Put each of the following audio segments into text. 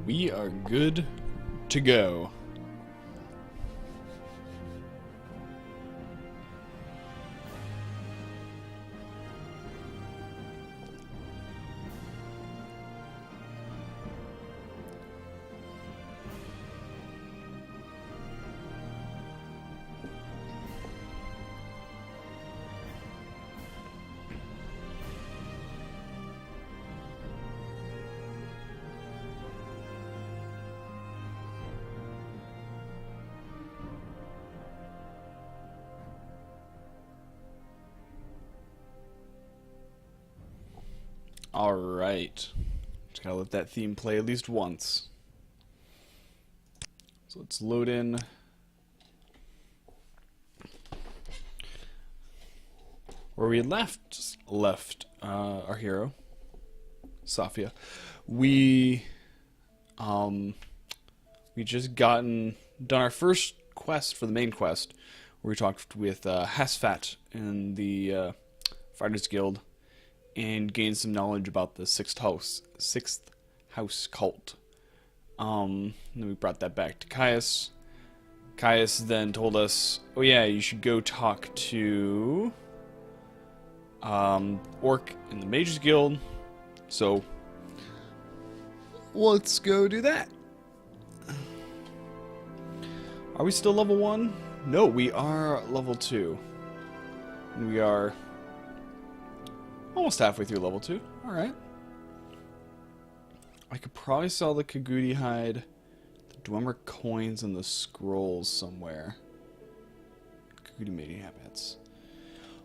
We are good to go. Alright. Just gotta let that theme play at least once. So let's load in. Where we had left our hero, Safia. We just done our first quest for the main quest, where we talked with Hasfat in the Fighters Guild and gained some knowledge about the sixth house cult. Then we brought that back to Caius. Caius then told us, oh yeah, you should go talk to Orc in the Mages Guild. So let's go do that. Are we still level 1? No, we are level 2. We are almost halfway through level 2. Alright. I could probably sell the Kagudi hide, the Dwemer coins, and the scrolls somewhere. Kagudi mating habits.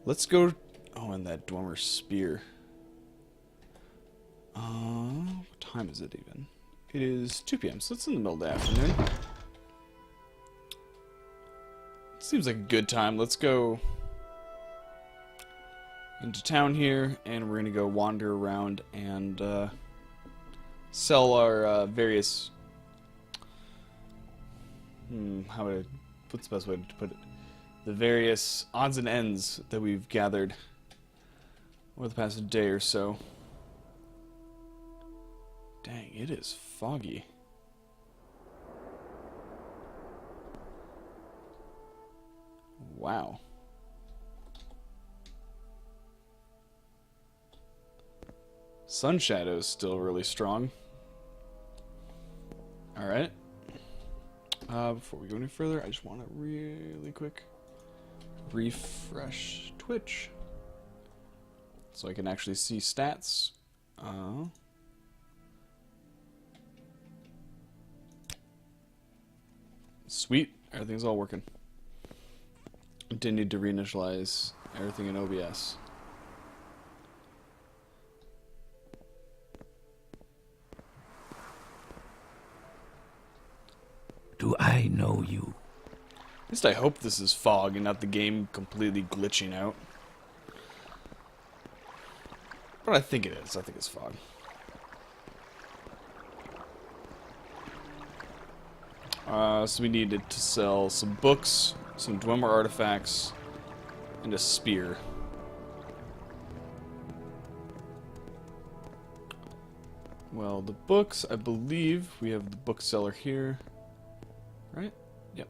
Let's go. Oh, and that Dwemer spear. What time is it even? It is 2 p.m., so it's in the middle of the afternoon. Seems like a good time. Let's go into town here, and we're gonna go wander around and sell our various. What's the best way to put it? The various odds and ends that we've gathered over the past day or so. Dang, it is foggy. Wow. Sun shadow is still really strong. Alright. Before we go any further, I just want to really quick refresh Twitch so I can actually see stats. Sweet. Everything's all working. Didn't need to reinitialize everything in OBS. Do I know you? At least I hope this is fog and not the game completely glitching out. But I think it is. I think it's fog. So we needed to sell some books, some Dwemer artifacts, and a spear. Well, the books, I believe we have the bookseller here. Right? Yep.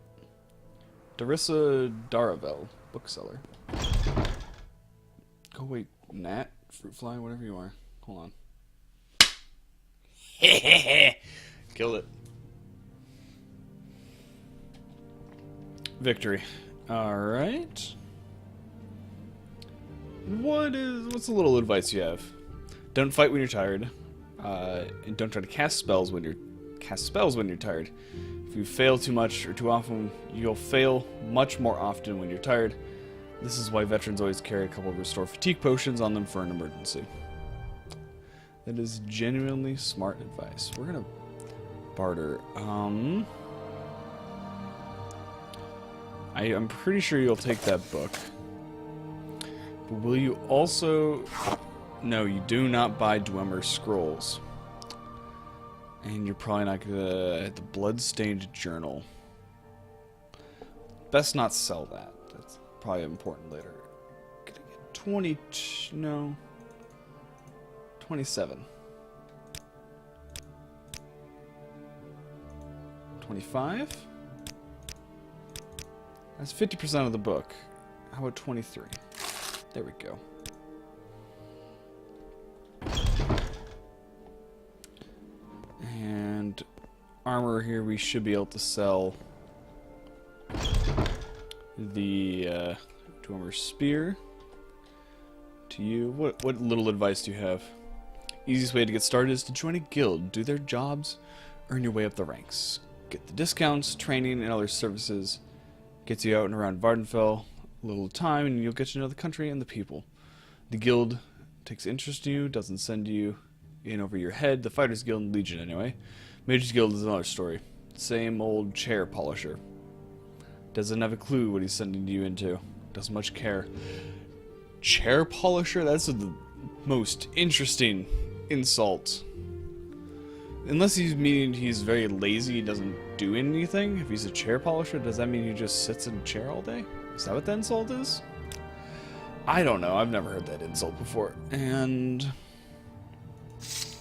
Darissa Daravel, bookseller. Oh wait, Gnat, fruit fly, whatever you are. Hold on. Killed it. Victory. Alright. What's a little advice you have? Don't fight when you're tired. And don't try to cast spells when you're tired. If you fail too much or too often, you'll fail much more often when you're tired. This is why veterans always carry a couple of restore fatigue potions on them for an emergency. That is genuinely smart advice. We're gonna barter. I am pretty sure you'll take that book. But will you also... No, you do not buy Dwemer scrolls. And you're probably not gonna... The Bloodstained Journal. Best not sell that. That's probably important later. Gonna get 20... No. 27. 25. That's 50% of the book. How about 23? There we go. And armor here, we should be able to sell the Dwemer Spear to you. What little advice do you have? Easiest way to get started is to join a guild, do their jobs, earn your way up the ranks. Get the discounts, training, and other services. Gets you out and around Vardenfell a little time, and you'll get to know the country and the people. The guild takes interest in you, doesn't send you in over your head. The Fighters Guild and Legion, anyway. Mage's Guild is another story. Same old chair polisher. Doesn't have a clue what he's sending you into. Doesn't much care. Chair polisher? That's the most interesting insult. Unless he's meaning he's very lazy, he doesn't do anything. If he's a chair polisher, does that mean he just sits in a chair all day? Is that what the insult is? I don't know. I've never heard that insult before. And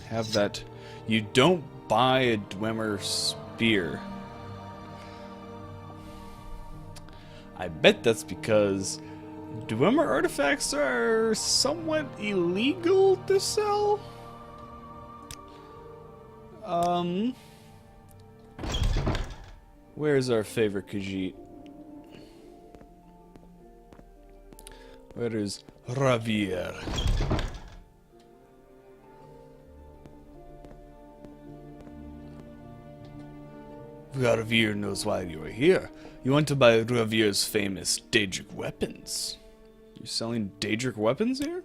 have that. You don't buy a Dwemer Spear. I bet that's because Dwemer artifacts are somewhat illegal to sell. Where's our favorite Khajiit? Where is Ravier? Ravier knows why you are here. You want to buy Ravier's famous Daedric weapons. You're selling Daedric weapons here?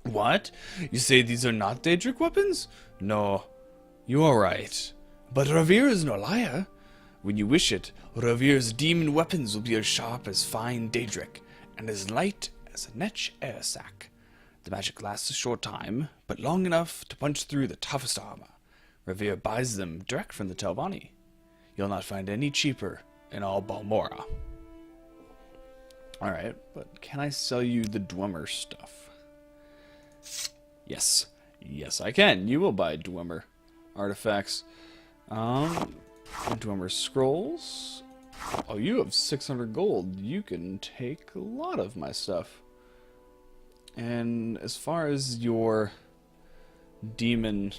What? You say these are not Daedric weapons? No, you are right. But Ravier is no liar. When you wish it, Ravier's demon weapons will be as sharp as fine Daedric, and as light as a Netch air sac. The magic lasts a short time, but long enough to punch through the toughest armor. Ravier buys them direct from the Telvanni. You'll not find any cheaper in all Balmora. Alright, but can I sell you the Dwemer stuff? Yes. Yes, I can. You will buy Dwemer artifacts. Dwemer scrolls. Oh, you have 600 gold. You can take a lot of my stuff. And as far as your demon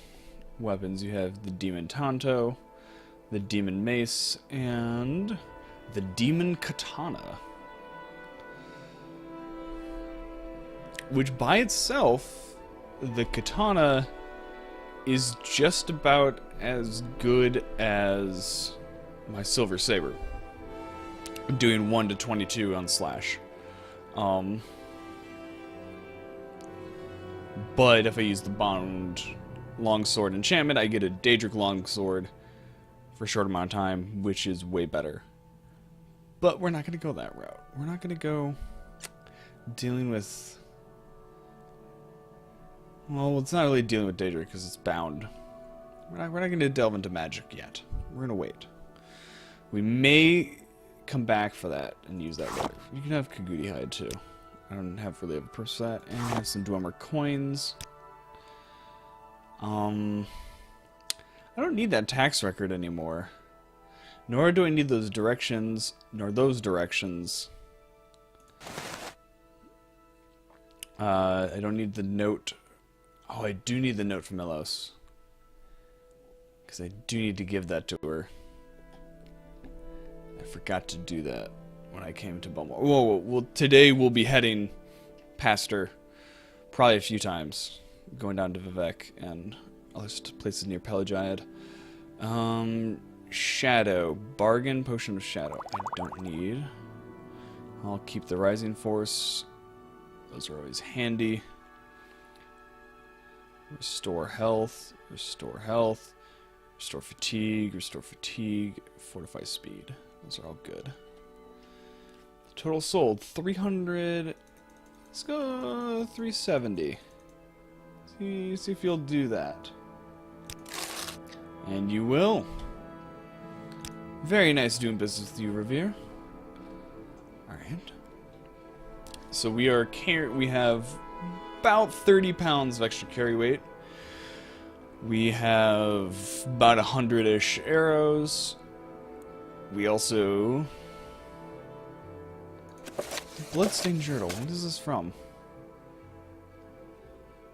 weapons, you have the Demon Tanto, the Demon Mace, and the Demon Katana. Which by itself, the Katana is just about as good as my Silver Saber. Doing 1 to 22 on slash. But if I use the Bond Longsword enchantment, I get a Daedric Longsword for a short amount of time, which is way better. But we're not going to go that route. We're not going to go dealing with... Well, it's not really dealing with Daedric because it's bound. We're not going to delve into magic yet. We're going to wait. We may come back for that and use that later. You can have Kagudi hide too. I don't have really a purpose for that. And I have some Dwemer coins. I don't need that tax record anymore. Nor do I need those directions, nor those directions. I don't need the note. Oh, I do need the note from Elos. Because I do need to give that to her. I forgot to do that when I came to Belmore. Whoa, well, today we'll be heading past her probably a few times. Going down to Vivek and other places near Pelagiad. Shadow. Bargain Potion of Shadow. I don't need. I'll keep the Rising Force. Those are always handy. Restore health. Restore health. Restore fatigue. Restore fatigue. Fortify speed. Those are all good. Total sold 300. Let's go 370. See if you'll do that. And you will. Very nice doing business with you, Revere. Alright. So we have about 30 pounds of extra carry weight. We have about 100-ish arrows. We also... Bloodstained Journal. What is this from?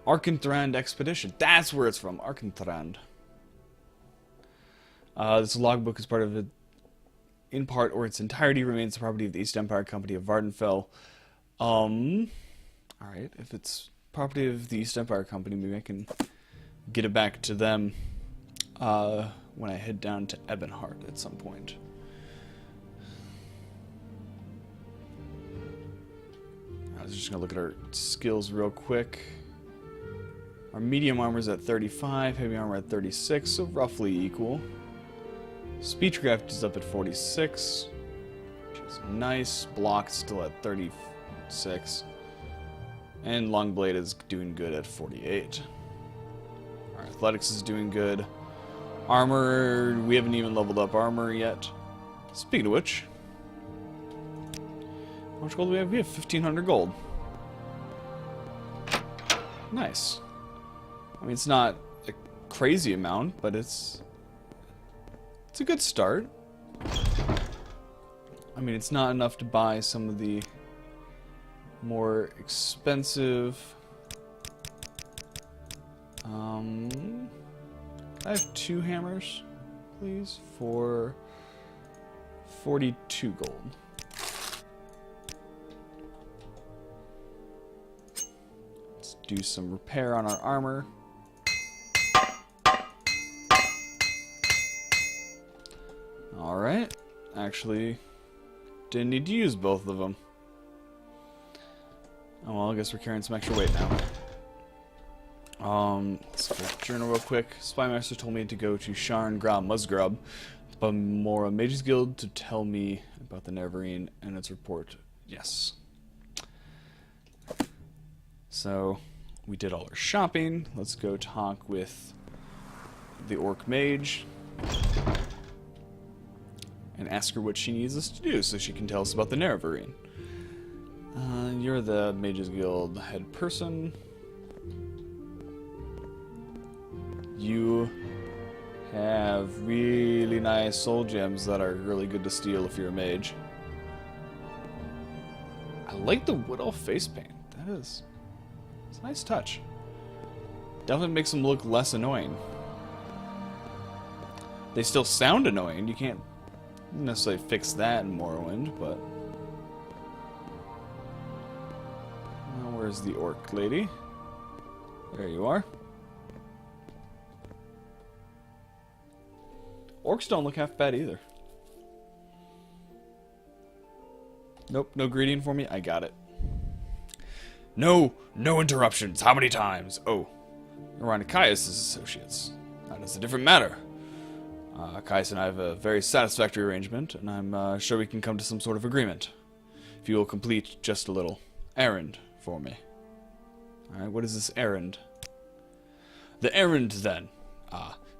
Arkenthrand Expedition. That's where it's from. Arkenthrand. This logbook is part of it, in part or its entirety, remains the property of the East Empire Company of Vardenfell. Alright, if it's property of the East Empire Company, maybe I can get it back to them when I head down to Ebonheart at some point. I was just going to look at our skills real quick. Our medium armor is at 35, heavy armor at 36, so roughly equal. Speechcraft is up at 46, which is nice. Block still at 36. And Longblade is doing good at 48. Our athletics is doing good. Armor, we haven't even leveled up armor yet. Speaking of which, how much gold do we have? We have 1,500 gold. Nice. I mean, it's not a crazy amount, but it's a good start. I mean, it's not enough to buy some of the more expensive. I have 2 hammers, please, for 42 gold. Let's do some repair on our armor. Alright. Actually, didn't need to use both of them. Oh well, I guess we're carrying some extra weight now. Let's go journal real quick. Spymaster told me to go to Sharn Gra Musgrub, the Mora Mages Guild, to tell me about the Neverine and its report. Yes. So, we did all our shopping. Let's go talk with the Orc Mage and ask her what she needs us to do so she can tell us about the Neverine. You're the Mages Guild head person. You have really nice soul gems that are really good to steal if you're a mage. I like the Wood Elf face paint. It's a nice touch. Definitely makes them look less annoying. They still sound annoying. You can't necessarily fix that in Morrowind, but... Now, where's the orc lady? There you are. Orcs don't look half bad either. Nope, no greeting for me? I got it. No interruptions. How many times? Oh, we're on Caius' associates. That is a different matter. Caius and I have a very satisfactory arrangement, and I'm sure we can come to some sort of agreement. If you will complete just a little errand for me. Alright, what is this errand? The errand, then,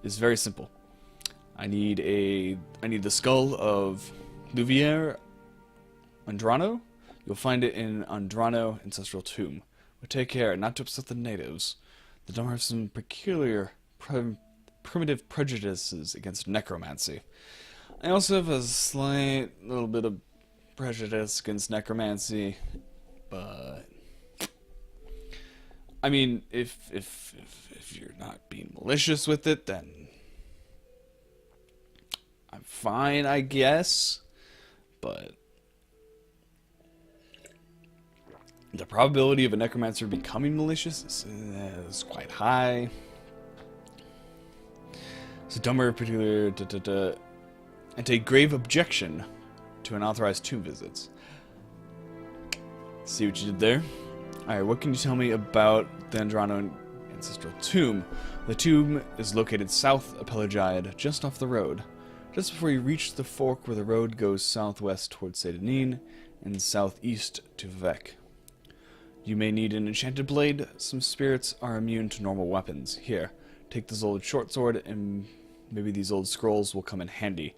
is very simple. I need the skull of Louvier Andrano. You'll find it in Andrano Ancestral Tomb. But take care not to upset the natives. The Dom have some peculiar primitive prejudices against necromancy. I also have a slight little bit of prejudice against necromancy, but I mean, if you're not being malicious with it, then I'm fine, I guess. But the probability of a necromancer becoming malicious is quite high. So Dummer particular and take grave objection to unauthorized tomb visits. See what you did there? Alright, what can you tell me about the Andrano Ancestral Tomb? The tomb is located south of Pelagide, just off the road. Just before you reach the fork where the road goes southwest towards Sedanin and southeast to Vivek. You may need an enchanted blade. Some spirits are immune to normal weapons. Here, take this old short sword, and maybe these old scrolls will come in handy.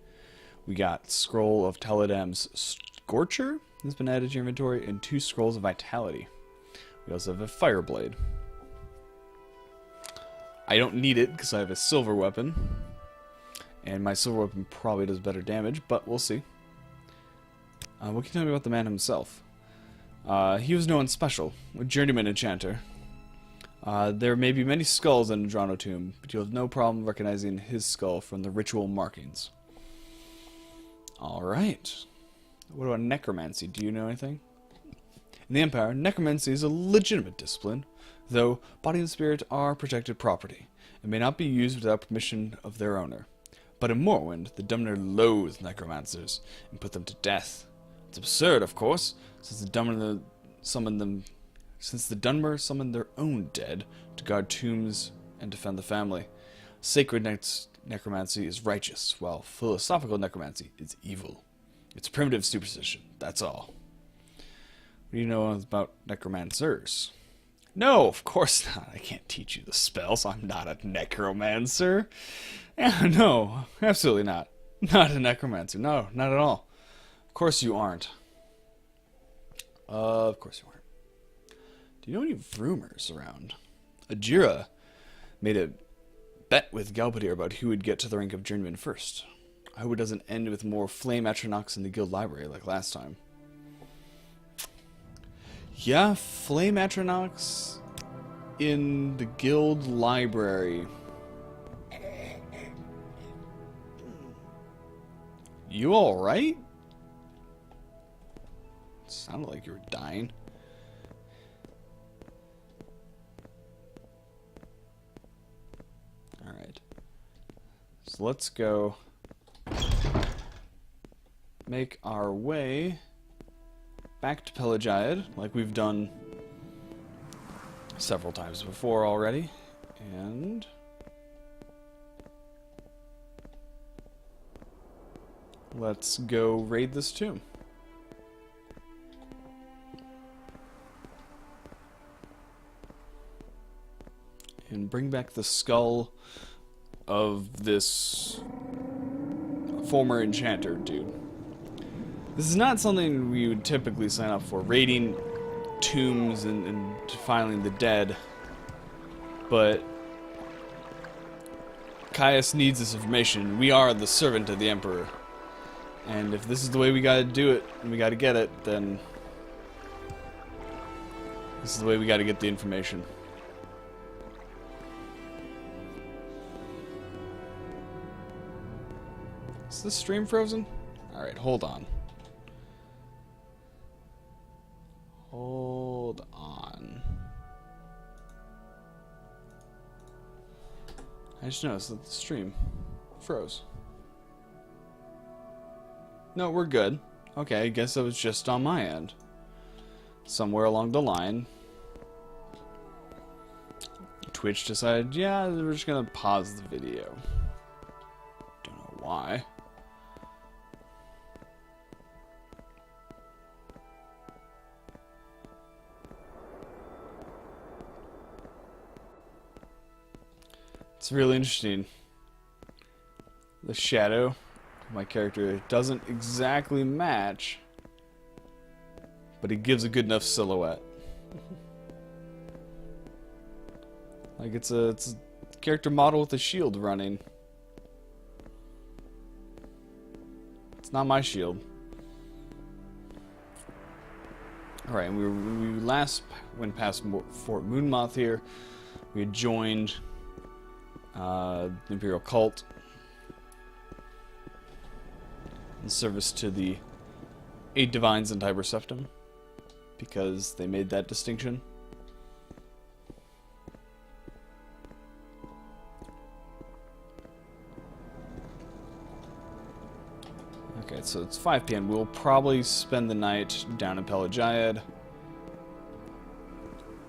We got Scroll of Teledam's Scorcher has been added to your inventory, and 2 Scrolls of Vitality. We also have a Fire Blade. I don't need it because I have a silver weapon. And my silver weapon probably does better damage, but we'll see. What can you tell me about the man himself? He was no one special, a journeyman enchanter. There may be many skulls in the Drano tomb, but you'll have no problem recognizing his skull from the ritual markings. Alright. What about necromancy? Do you know anything? In the Empire, necromancy is a legitimate discipline, though body and spirit are protected property, and may not be used without permission of their owner. But in Morrowind, the Dumner loathe necromancers, and put them to death. It's absurd, of course, since the Dunmer summoned their own dead to guard tombs and defend the family. Sacred necromancy is righteous, while philosophical necromancy is evil. It's primitive superstition, that's all. What do you know about necromancers? No, of course not. I can't teach you the spells. I'm not a necromancer. Yeah, no, absolutely not. Not a necromancer. No, not at all. Of course you aren't. Of course you aren't. Do you know any rumors around? Ajira made a bet with Galbadir about who would get to the rank of journeyman first. I hope it doesn't end with more flame atronachs in the guild library like last time. Yeah, flame atronachs in the guild library. You alright? Sounded like you were dying. Alright. So let's go make our way back to Pelagiad, like we've done several times before already. And let's go raid this tomb. And bring back the skull of this former enchanter dude. This is not something we would typically sign up for, raiding tombs and defiling the dead. But Caius needs this information. We are the servant of the Emperor. And if this is the way we gotta do it, and we gotta get it, then this is the way we gotta get the information. Is this stream frozen? Alright, hold on. Hold on. I just noticed that the stream froze. No, we're good. Okay, I guess that was just on my end. Somewhere along the line, Twitch decided, yeah, we're just gonna pause the video. Don't know why. It's really interesting. The shadow of my character doesn't exactly match, but it gives a good enough silhouette. Like it's a character model with a shield running. It's not my shield. Alright, and we last went past Fort Moonmoth here. We had joined the Imperial Cult in service to the 8 Divines in Tiber Septim, because they made that distinction. Okay, so it's 5 p.m. We'll probably spend the night down in Pelagiad,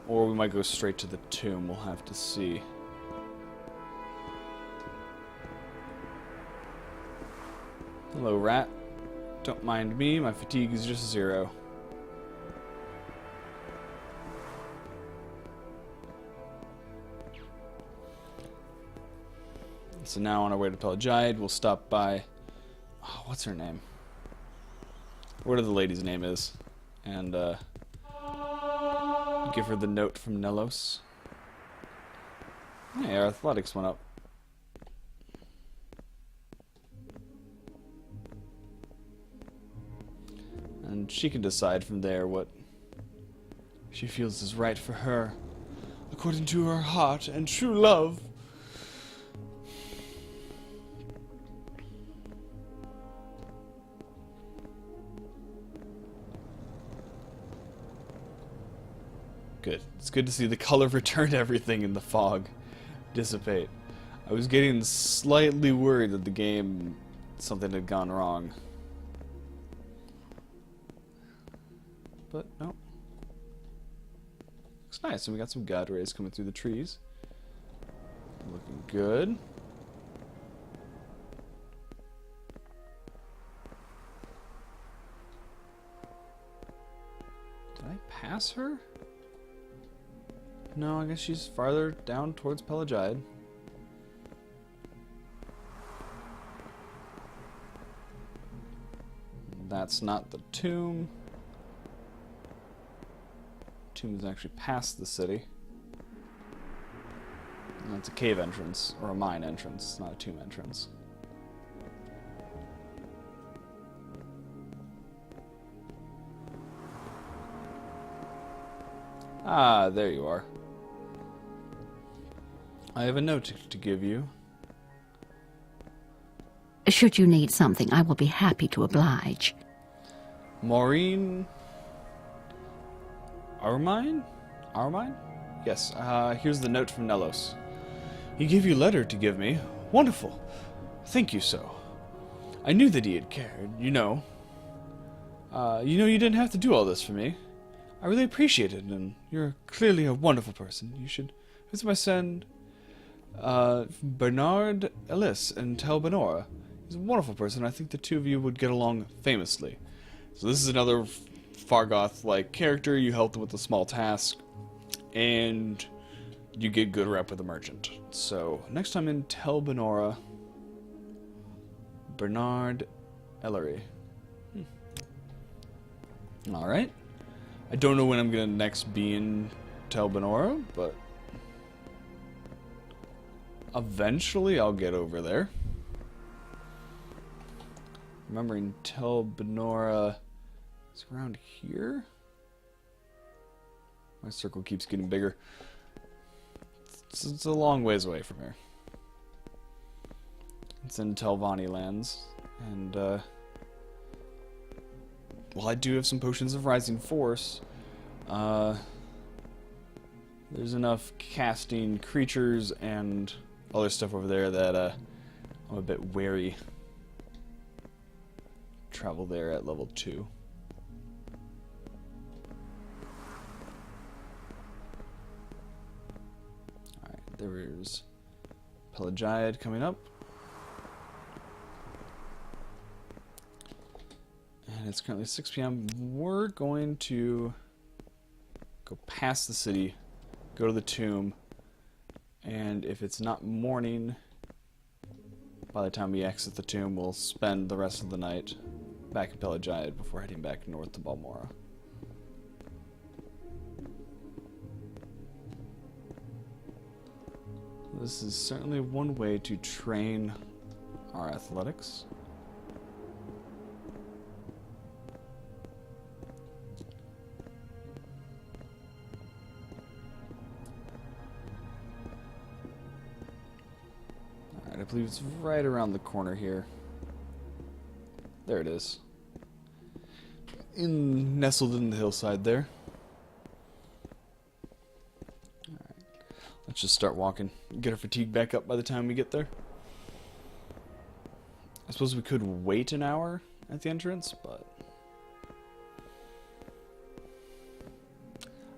or we might go straight to the tomb. We'll have to see. Hello, rat. Don't mind me, my fatigue is just 0. So now on our way to Pelagiad, we'll stop by... Oh, what's her name? Whatever the lady's name is. And, give her the note from Nelos. Hey, our athletics went up. and she can decide from there what she feels is right for her, according to her heart and true love. Good. It's good to see the color return to everything in the fog dissipate. I was getting slightly worried that the game, something had gone wrong. But no. Looks nice, and we got some god rays coming through the trees. Looking good. Did I pass her? No, I guess she's farther down towards Pelagide. That's not the tomb. Tomb is actually past the city. And that's a cave entrance, or a mine entrance, not a tomb entrance. Ah, there you are. I have a note to give you. Should you need something, I will be happy to oblige. Maureen... Armine? Yes, here's the note from Nellos. He gave you a letter to give me. Wonderful. Thank you so. I knew that he had cared, you know. You didn't have to do all this for me. I really appreciate it, and you're clearly a wonderful person. You should visit my son, Bernard Ellis, and tell Benora. He's a wonderful person. I think the two of you would get along famously. So this is another Fargoth-like character. You help them with a small task, and you get good rep with a merchant. So next time in Tel Benora, Bernard Ellery. All right. I don't know when I'm gonna next be in Tel Benora, but eventually I'll get over there. Remembering Tel Benora is around here. My circle keeps getting bigger. It's a long ways away from here. It's in Telvanni lands, and well, I do have some potions of Rising Force. There's enough casting creatures and other stuff over there that I'm a bit wary. Travel there at level 2. Alright, there's Pelagiad coming up. And it's currently 6 p.m. We're going to go past the city, go to the tomb, and if it's not morning, by the time we exit the tomb, we'll spend the rest of the night back in Pelagiad before heading back north to Balmora. This is certainly one way to train our athletics. Alright, I believe it's right around the corner here. There it is. Nestled in the hillside there. Alright. Let's just start walking. Get our fatigue back up by the time we get there. I suppose we could wait an hour at the entrance, but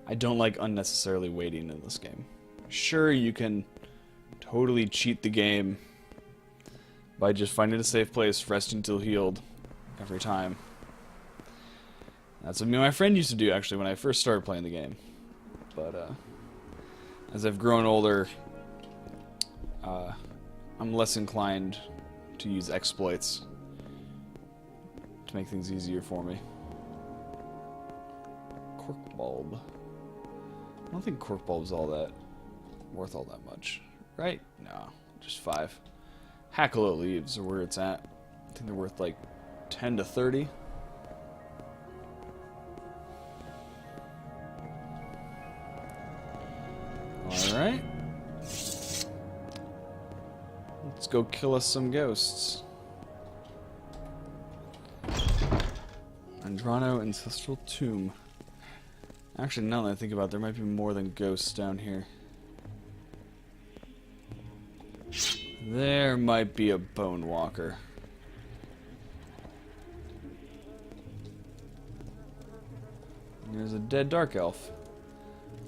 I don't like unnecessarily waiting in this game. Sure, you can totally cheat the game by just finding a safe place, resting until healed every time. That's what me and my friend used to do, actually, when I first started playing the game. But as I've grown older, I'm less inclined to use exploits to make things easier for me. Cork bulb. I don't think cork bulb's all that worth all that much, right? No, just 5. Hackalo leaves are where it's at. I think they're worth like 10 to 30. Alright. Let's go kill us some ghosts. Andrano Ancestral Tomb. Actually, now that I think about it, there might be more than ghosts down here. There might be a bone walker. There's a dead dark elf.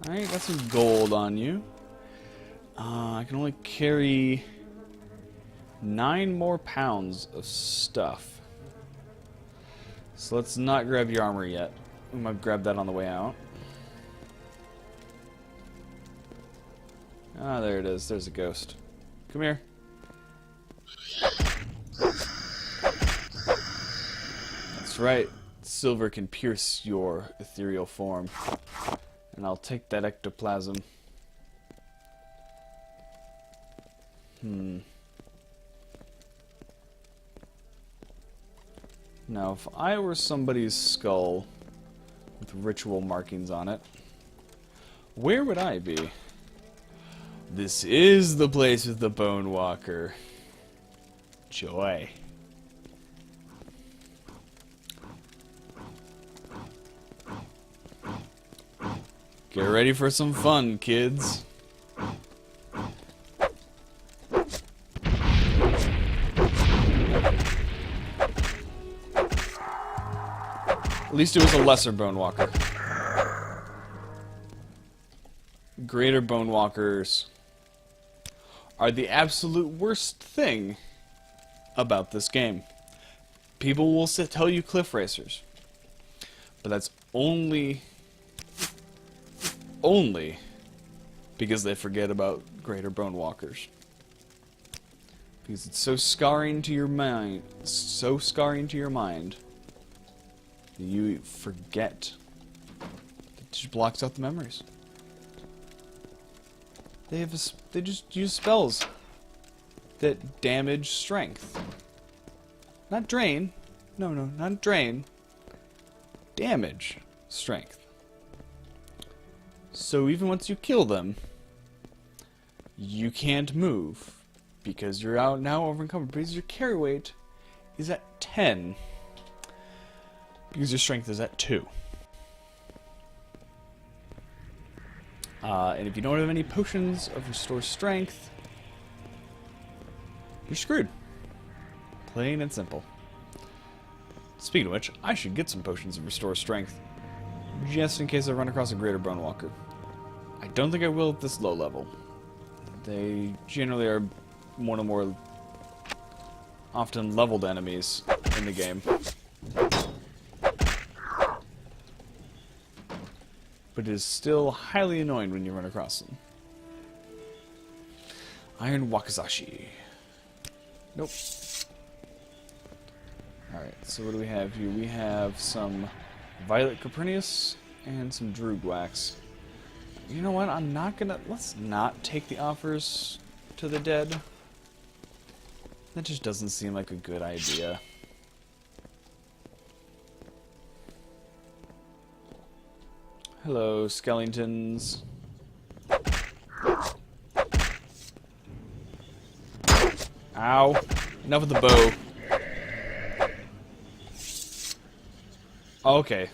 Alright, got some gold on you. I can only carry 9 more pounds of stuff. So let's not grab your armor yet. We might grab that on the way out. Ah, there it is. There's a ghost. Come here. That's right. Silver can pierce your ethereal form. And I'll take that ectoplasm. Now, if I were somebody's skull with ritual markings on it, where would I be? This is the place with the Bone Walker. Joy. Get ready for some fun, kids. At least it was a lesser Bone Walker. Greater Bone Walkers are the absolute worst thing about this game. People will tell you cliff racers, but that's only because they forget about greater Bone Walkers. Because it's so scarring to your mind, you forget. It just blocks out the memories. They just use spells that damage strength. Not drain. No, not drain. Damage strength. So even once you kill them, you can't move because you're out now over encumbered. Because your carry weight is at 10. Because your strength is at 2. And if you don't have any potions of restore strength, you're screwed. Plain and simple. Speaking of which, I should get some potions of restore strength, just in case I run across a greater Bone Walker. I don't think I will at this low level. They generally are one of the more often leveled enemies in the game. But it is still highly annoying when you run across them. Iron Wakizashi. Nope. Alright, so what do we have here? We have some Violet Copernicus and some Droog Wax. You know what? I'm not gonna... Let's not take the offers to the dead. That just doesn't seem like a good idea. Hello, skeletons. Ow. Enough of the bow. Okay.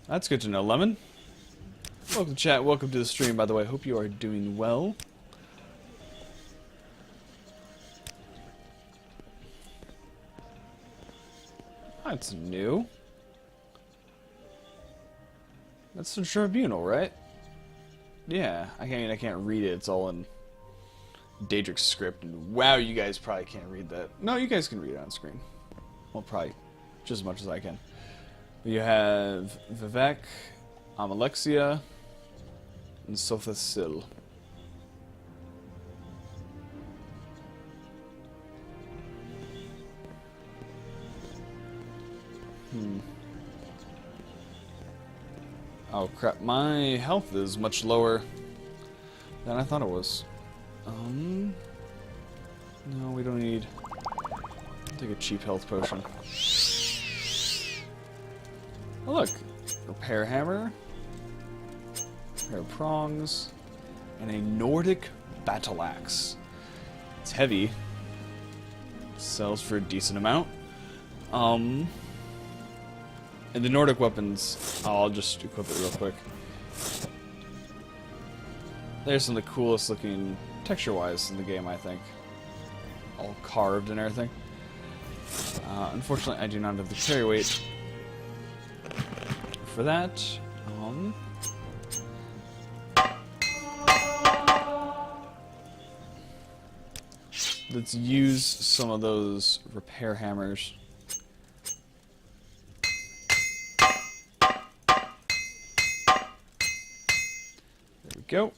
That's good to know, Lemon. Welcome, chat. Welcome to the stream, by the way. Hope you are doing well. That's new. That's the tribunal, right? Yeah, I can't read it. It's all in Daedric script, and wow, you guys probably can't read that. No, you guys can read it on screen. Well, probably just as much as I can. You have Vivek, Amalexia, and Sothasil. Oh crap, my health is much lower than I thought it was. No, we don't need... I'll take a cheap health potion. Oh look! Repair hammer. Repair prongs. and a Nordic battle axe. It's heavy. Sells for a decent amount. And the Nordic weapons, I'll just equip it real quick. They're some of the coolest looking texture-wise in the game, I think. All carved and everything. Unfortunately, I do not have the carry weight for that. Let's use some of those repair hammers. There we go.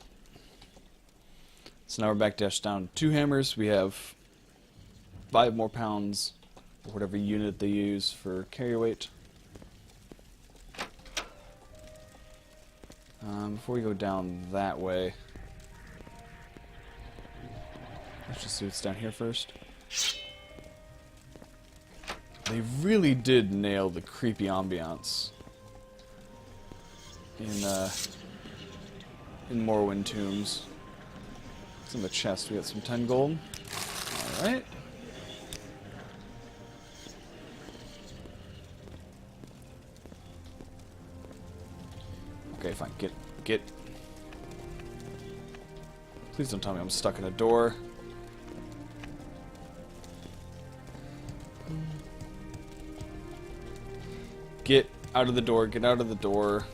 So now we're back dashed down to 2 hammers. We have 5 more pounds, or whatever unit they use for carry weight. Before we go down that way, let's just see what's down here first. They really did nail the creepy ambiance in Morrowind Tombs. It's in the chest. We got some 10 gold. All right. Okay, fine. Get. Please don't tell me I'm stuck in a door. Get out of the door. Get out of the door.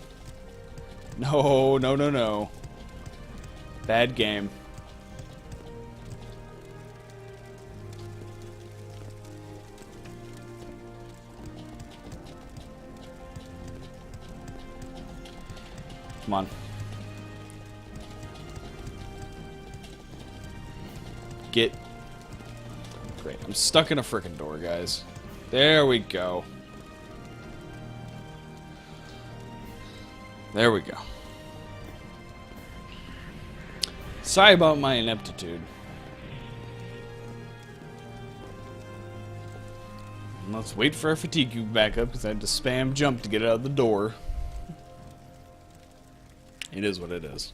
No, no, no, no. Bad game. Come on. Get. Great. I'm stuck in a frickin' door, guys. There we go. There we go. Sorry about my ineptitude. Let's wait for our fatigue cube back up because I had to spam jump to get out of the door. It is what it is.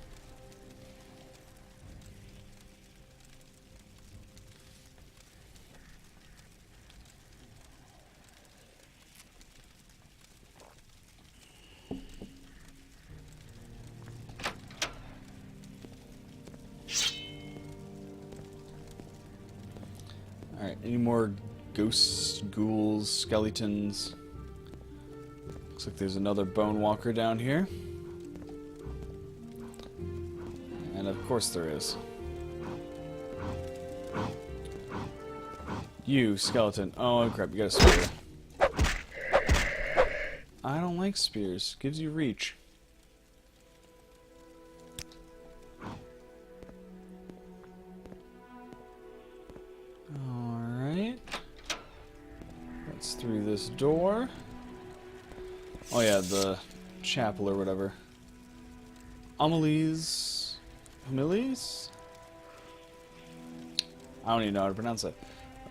Alright, any more ghosts, ghouls, skeletons? Looks like there's another bone walker down here. And of course there is. You, skeleton. Oh crap, you got a spear. I don't like spears. Gives you reach. Alright. Let's through this door. Oh yeah, the chapel or whatever. Amelie's... Amelie's? I don't even know how to pronounce it.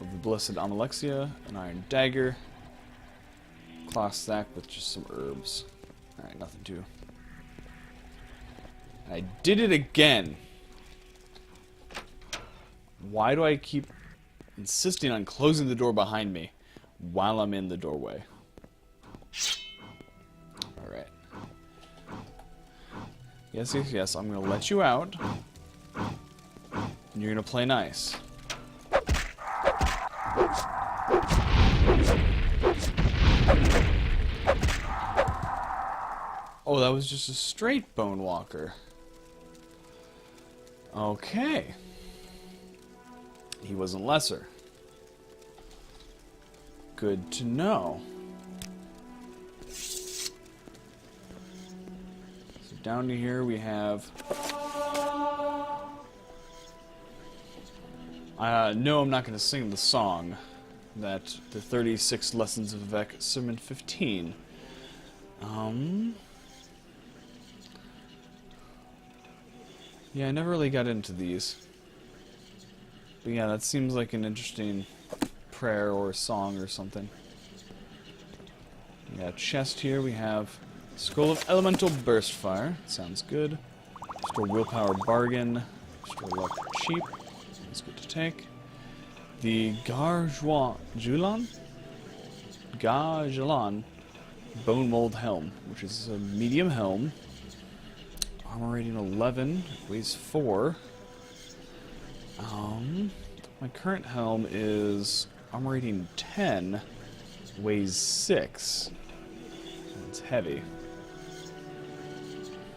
Of the Blessed Amalexia, an iron dagger. Cloth sack with just some herbs. Alright, nothing too. I did it again! Why do I keep insisting on closing the door behind me while I'm in the doorway? Alright. Yes, yes, yes, I'm gonna let you out. And you're gonna play nice. Oh, that was just a straight bone walker. Okay. He wasn't lesser. Good to know. So down to here we have... no, I'm not going to sing the song. That the 36 Lessons of Vivek, Sermon 15. Yeah, I never really got into these. But yeah, that seems like an interesting prayer or song or something. Yeah, chest here we have Scroll of Elemental Burst Fire. Sounds good. Restore willpower bargain. Restore luck cheap. That's good to take. The Gajulan Bone Mold Helm, which is a medium helm. Armor rating 11, weighs 4. My current helm is armor rating 10, weighs 6. It's heavy.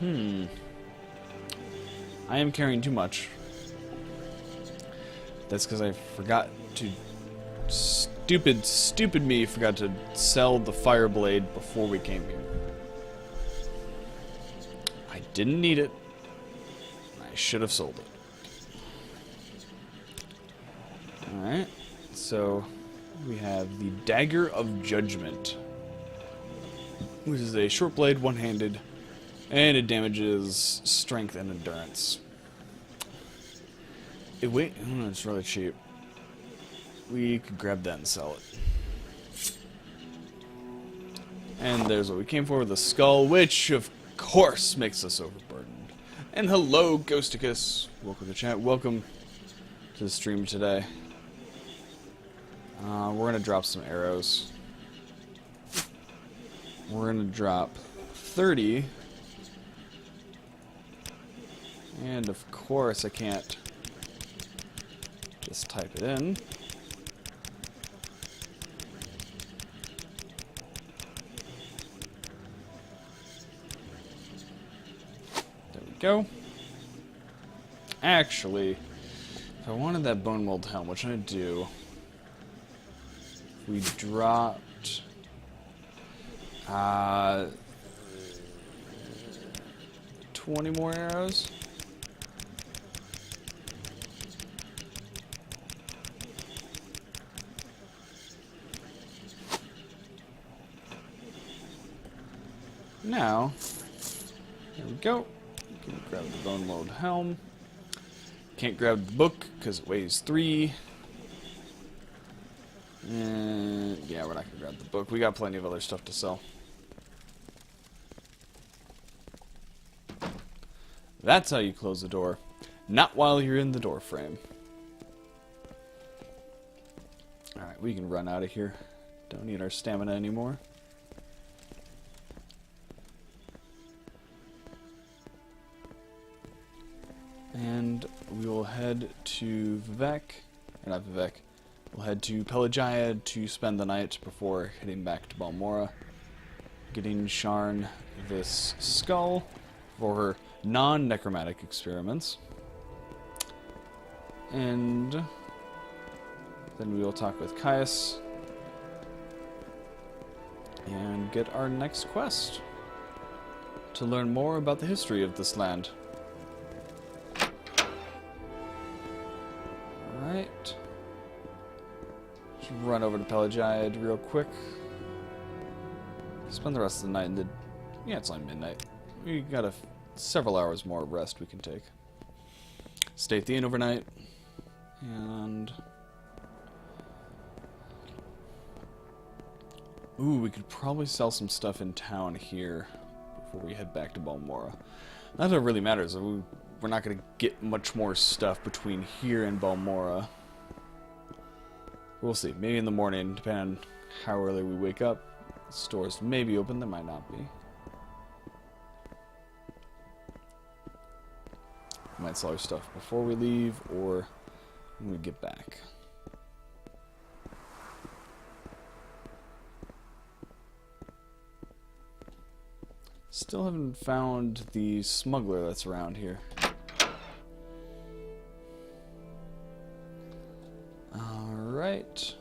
I am carrying too much. That's because I forgot to... Stupid me forgot to sell the Fireblade before we came here. I didn't need it. I should have sold it. Alright, so we have the Dagger of Judgment, which is a short blade, one-handed, and it damages strength and endurance. It's really cheap. We could grab that and sell it. And there's what we came for, the skull, which of course makes us overburdened. And hello, Ghosticus. Welcome to chat. Welcome to the stream today. We're gonna drop some arrows. We're gonna drop 30. And of course I can't just type it in. There we go. Actually, if I wanted that bone mold helm, what should I do? We dropped 20 more arrows. Now, there we go. We can grab the bone mold helm. Can't grab the book because it weighs 3. Yeah, we're not gonna grab the book. We got plenty of other stuff to sell. That's how you close the door. Not while you're in the door frame. Alright, we can run out of here. Don't need our stamina anymore. And we will head to Vivek. Or not Vivek. We'll head to Pelagiad to spend the night before heading back to Balmora, getting Sharn this skull for her non-necromantic experiments. And then we will talk with Caius and get our next quest to learn more about the history of this land. Alright. Run over to Pelagiad real quick. Spend the rest of the night in the... Yeah, it's only midnight. We got several hours more rest we can take. Stay at the inn overnight. And... Ooh, we could probably sell some stuff in town here before we head back to Balmora. Not that it really matters. We're not going to get much more stuff between here and Balmora. We'll see. Maybe in the morning, depending on how early we wake up. Stores may be open, they might not be. We might sell our stuff before we leave or when we get back. Still haven't found the smuggler that's around here. Alright.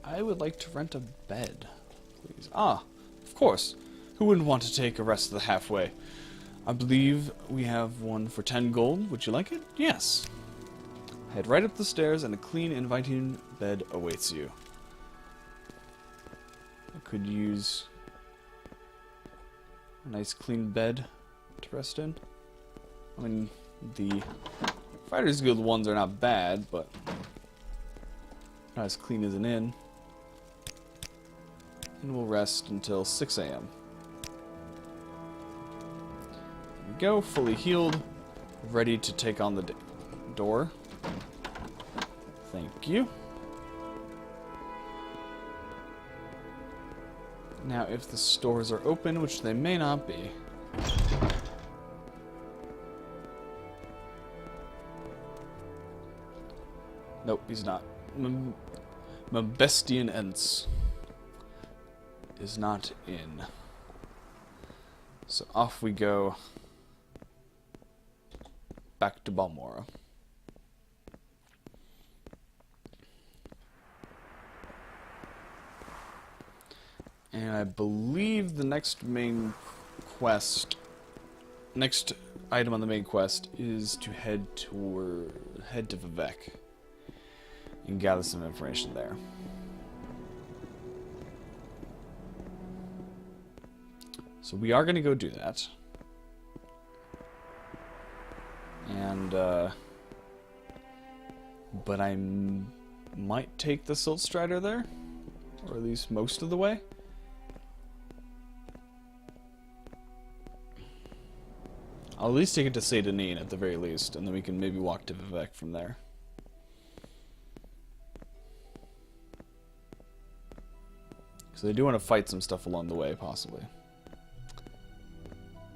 I would like to rent a bed, please. Ah, of course. Who wouldn't want to take a rest of the halfway? I believe we have one for 10 gold. Would you like it? Yes. Head right up the stairs and a clean, inviting bed awaits you. I could use a nice clean bed to rest in. I mean, the Fighters Guild ones are not bad, but not as clean as an inn. And we'll rest until 6 a.m. There we go, fully healed, ready to take on the door. Thank you. Now, if the stores are open, which they may not be. Nope, he's not. Mabestian Ents is not in. So off we go. Back to Balmora. And I believe the next main quest, next item on the main quest is to head to Vivek and gather some information there. So we are going to go do that. And, but I might take the Silt Strider there, or at least most of the way. I'll at least take it to Seydanin at the very least, and then we can maybe walk to Vivek from there. So they do want to fight some stuff along the way, possibly.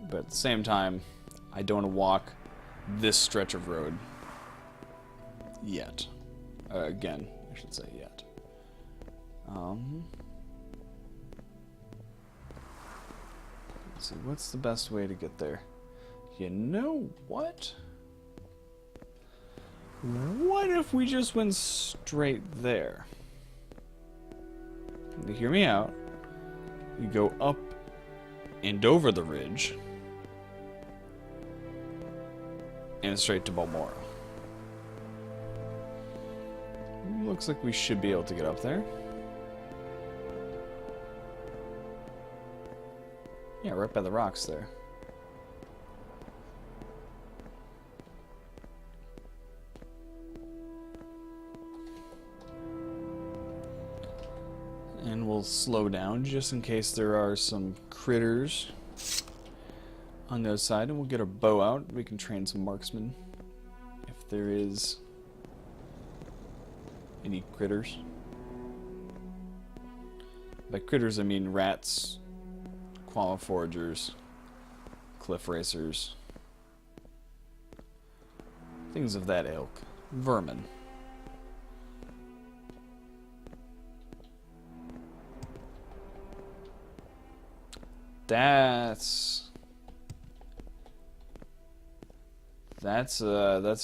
But at the same time, I don't want to walk this stretch of road yet. Again, I should say yet. Let's see, what's the best way to get there? You know what? What if we just went straight there? Hear me out. We go up and over the ridge and straight to Balmora. Looks like we should be able to get up there. Yeah, right by the rocks there. And we'll slow down just in case there are some critters on the other side, and we'll get our bow out. We can train some marksmen if there is any critters. By critters I mean rats, quama foragers, cliff racers, things of that ilk. Vermin. That's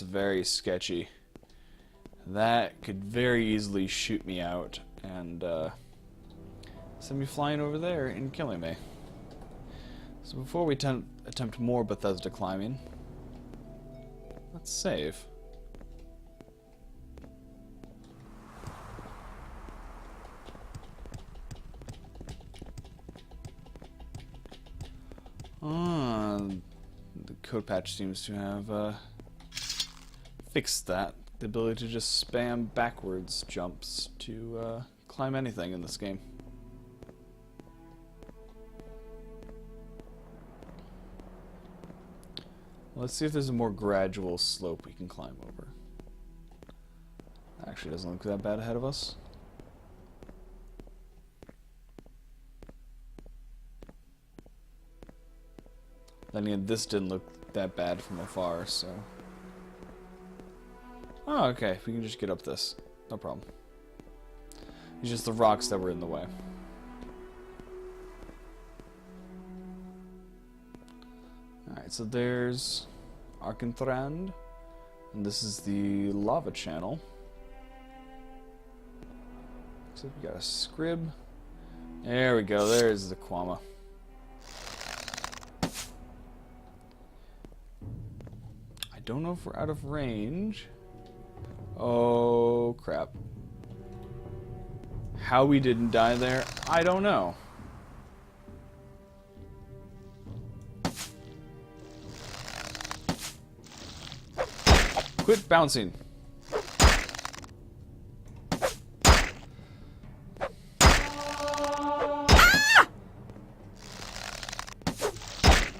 very sketchy. That could very easily shoot me out and send me flying over there and killing me. So before we attempt more Bethesda climbing, let's save. The code patch seems to have fixed that. The ability to just spam backwards jumps to climb anything in this game. Let's see if there's a more gradual slope we can climb over. Actually, doesn't look that bad ahead of us. Then again, this didn't look that bad from afar, so... Oh, okay. We can just get up this. No problem. It's just the rocks that were in the way. Alright, so there's Arkentrand. And this is the lava channel. Looks like we got a scrib. There we go. There's the Quama. I don't know if we're out of range. Oh, crap. How we didn't die there, I don't know. Quit bouncing.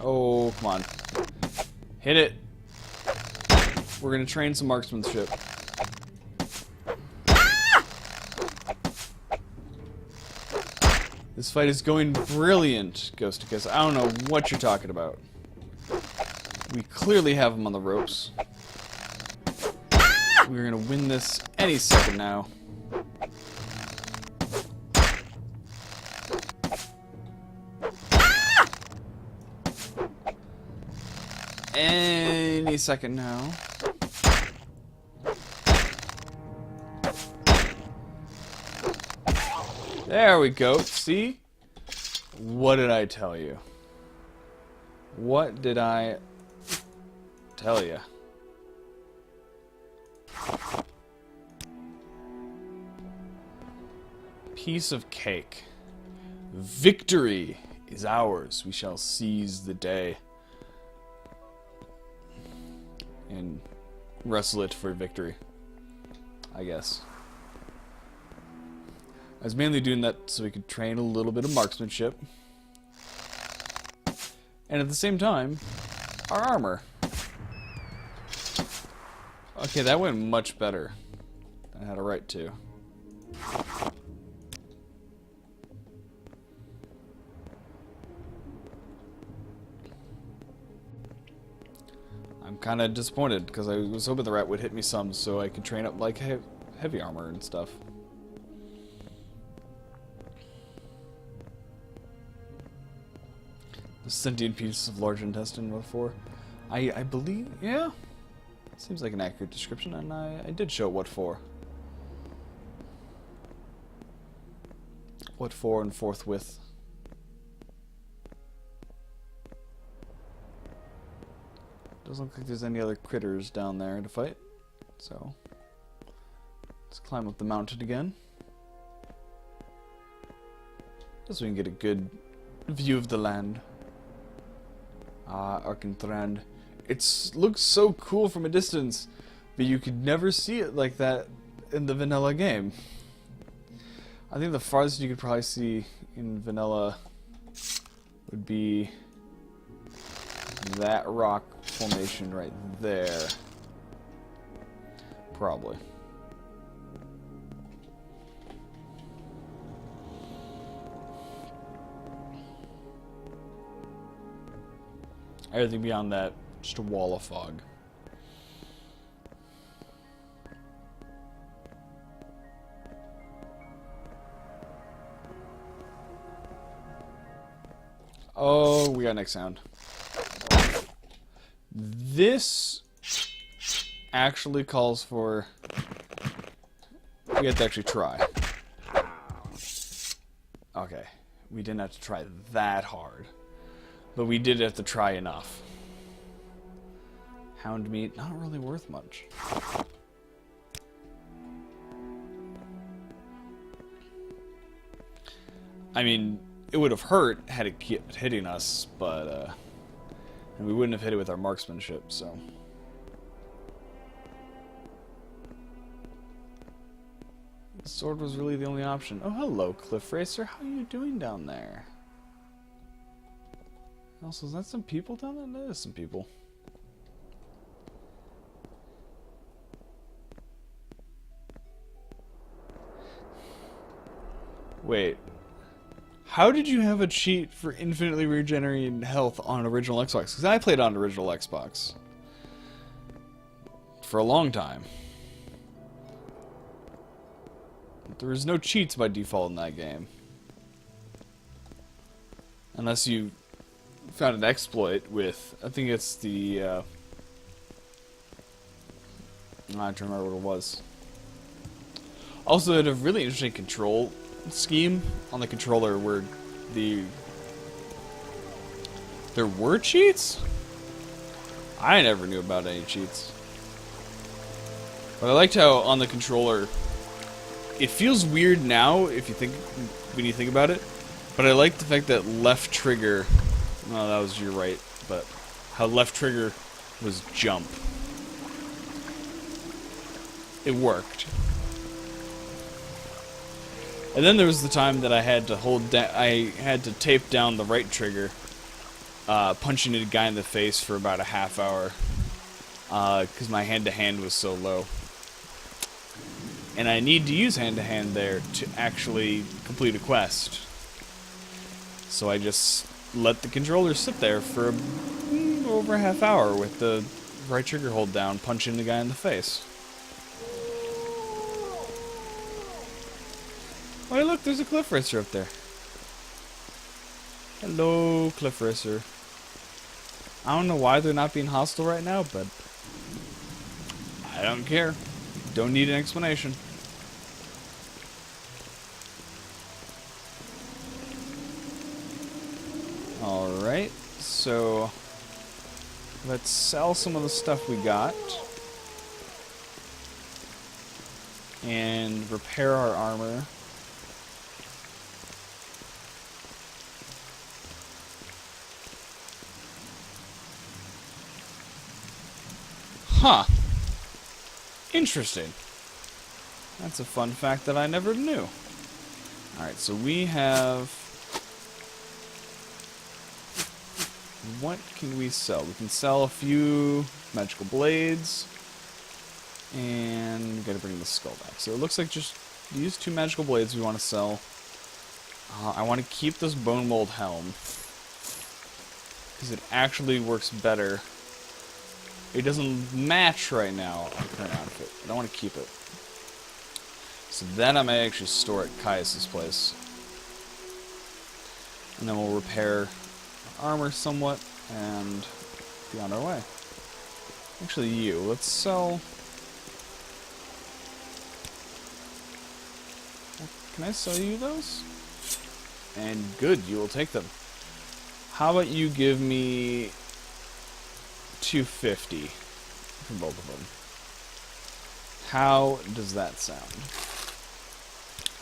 Oh, come on. Hit it. We're gonna train some marksmanship. This fight is going brilliant, Ghost to Kiss. I don't know what you're talking about. We clearly have him on the ropes. We're gonna win this any second now. Any second now. There we go. See? What did I tell you? What did I tell you? Piece of cake. Victory is ours. We shall seize the day and wrestle it for victory, I guess. I was mainly doing that so we could train a little bit of marksmanship. And at the same time, our armor. Okay, that went much better than I had a right to. I'm kind of disappointed because I was hoping the rat would hit me some so I could train up like heavy armor and stuff. The sentient piece of large intestine, what for? I believe, yeah. Seems like an accurate description, and I did show what for. What for and forthwith. Doesn't look like there's any other critters down there to fight, so let's climb up the mountain again. Just so we can get a good view of the land. Arkentrand. It looks so cool from a distance, but you could never see it like that in the vanilla game. I think the farthest you could probably see in vanilla would be that rock formation right there. Probably. Everything beyond that, just a wall of fog. Oh, we got next sound. This actually calls for... we have to actually try. Okay, we didn't have to try that hard. But we did have to try enough. Hound meat, not really worth much. I mean, it would have hurt had it kept hitting us, but and we wouldn't have hit it with our marksmanship, so. The sword was really the only option. Oh, hello, Cliff Racer. How are you doing down there? Also, is that some people down there? That is some people. Wait. How did you have a cheat for infinitely regenerating health on original Xbox? Because I played on original Xbox. For a long time. There was no cheats by default in that game. Unless you found an exploit with, I think it's the, I don't remember what it was. Also, it had a really interesting control scheme on the controller where there were cheats? I never knew about any cheats. But I liked how on the controller, it feels weird now if you think, when you think about it, but I like the fact that left trigger, no, that was your right, but how left trigger was jump. It worked. And then there was the time that I had to hold down, I had to tape down the right trigger punching a guy in the face for about a half hour because my hand-to-hand was so low. And I need to use hand-to-hand there to actually complete a quest. So I just let the controller sit there for over a half hour with the right trigger hold down, punching the guy in the face. Oh, hey, look, there's a cliff racer up there. Hello, cliff racer. I don't know why they're not being hostile right now, but I don't care. Don't need an explanation. Alright, so let's sell some of the stuff we got and repair our armor. Huh. Interesting. That's a fun fact that I never knew. Alright, so we have... What can we sell? We can sell a few magical blades. And we gotta bring the skull back. So it looks like just these 2 magical blades we want to sell. I want to keep this bone mold helm. Because it actually works better. It doesn't match right now on the current outfit, but I want to keep it. So then I may actually store it at Caius' place. And then we'll repair our armor somewhat and be on our way. Actually, let's sell... Can I sell you those? And good, you will take them. How about you give me 250 for both of them? How does that sound?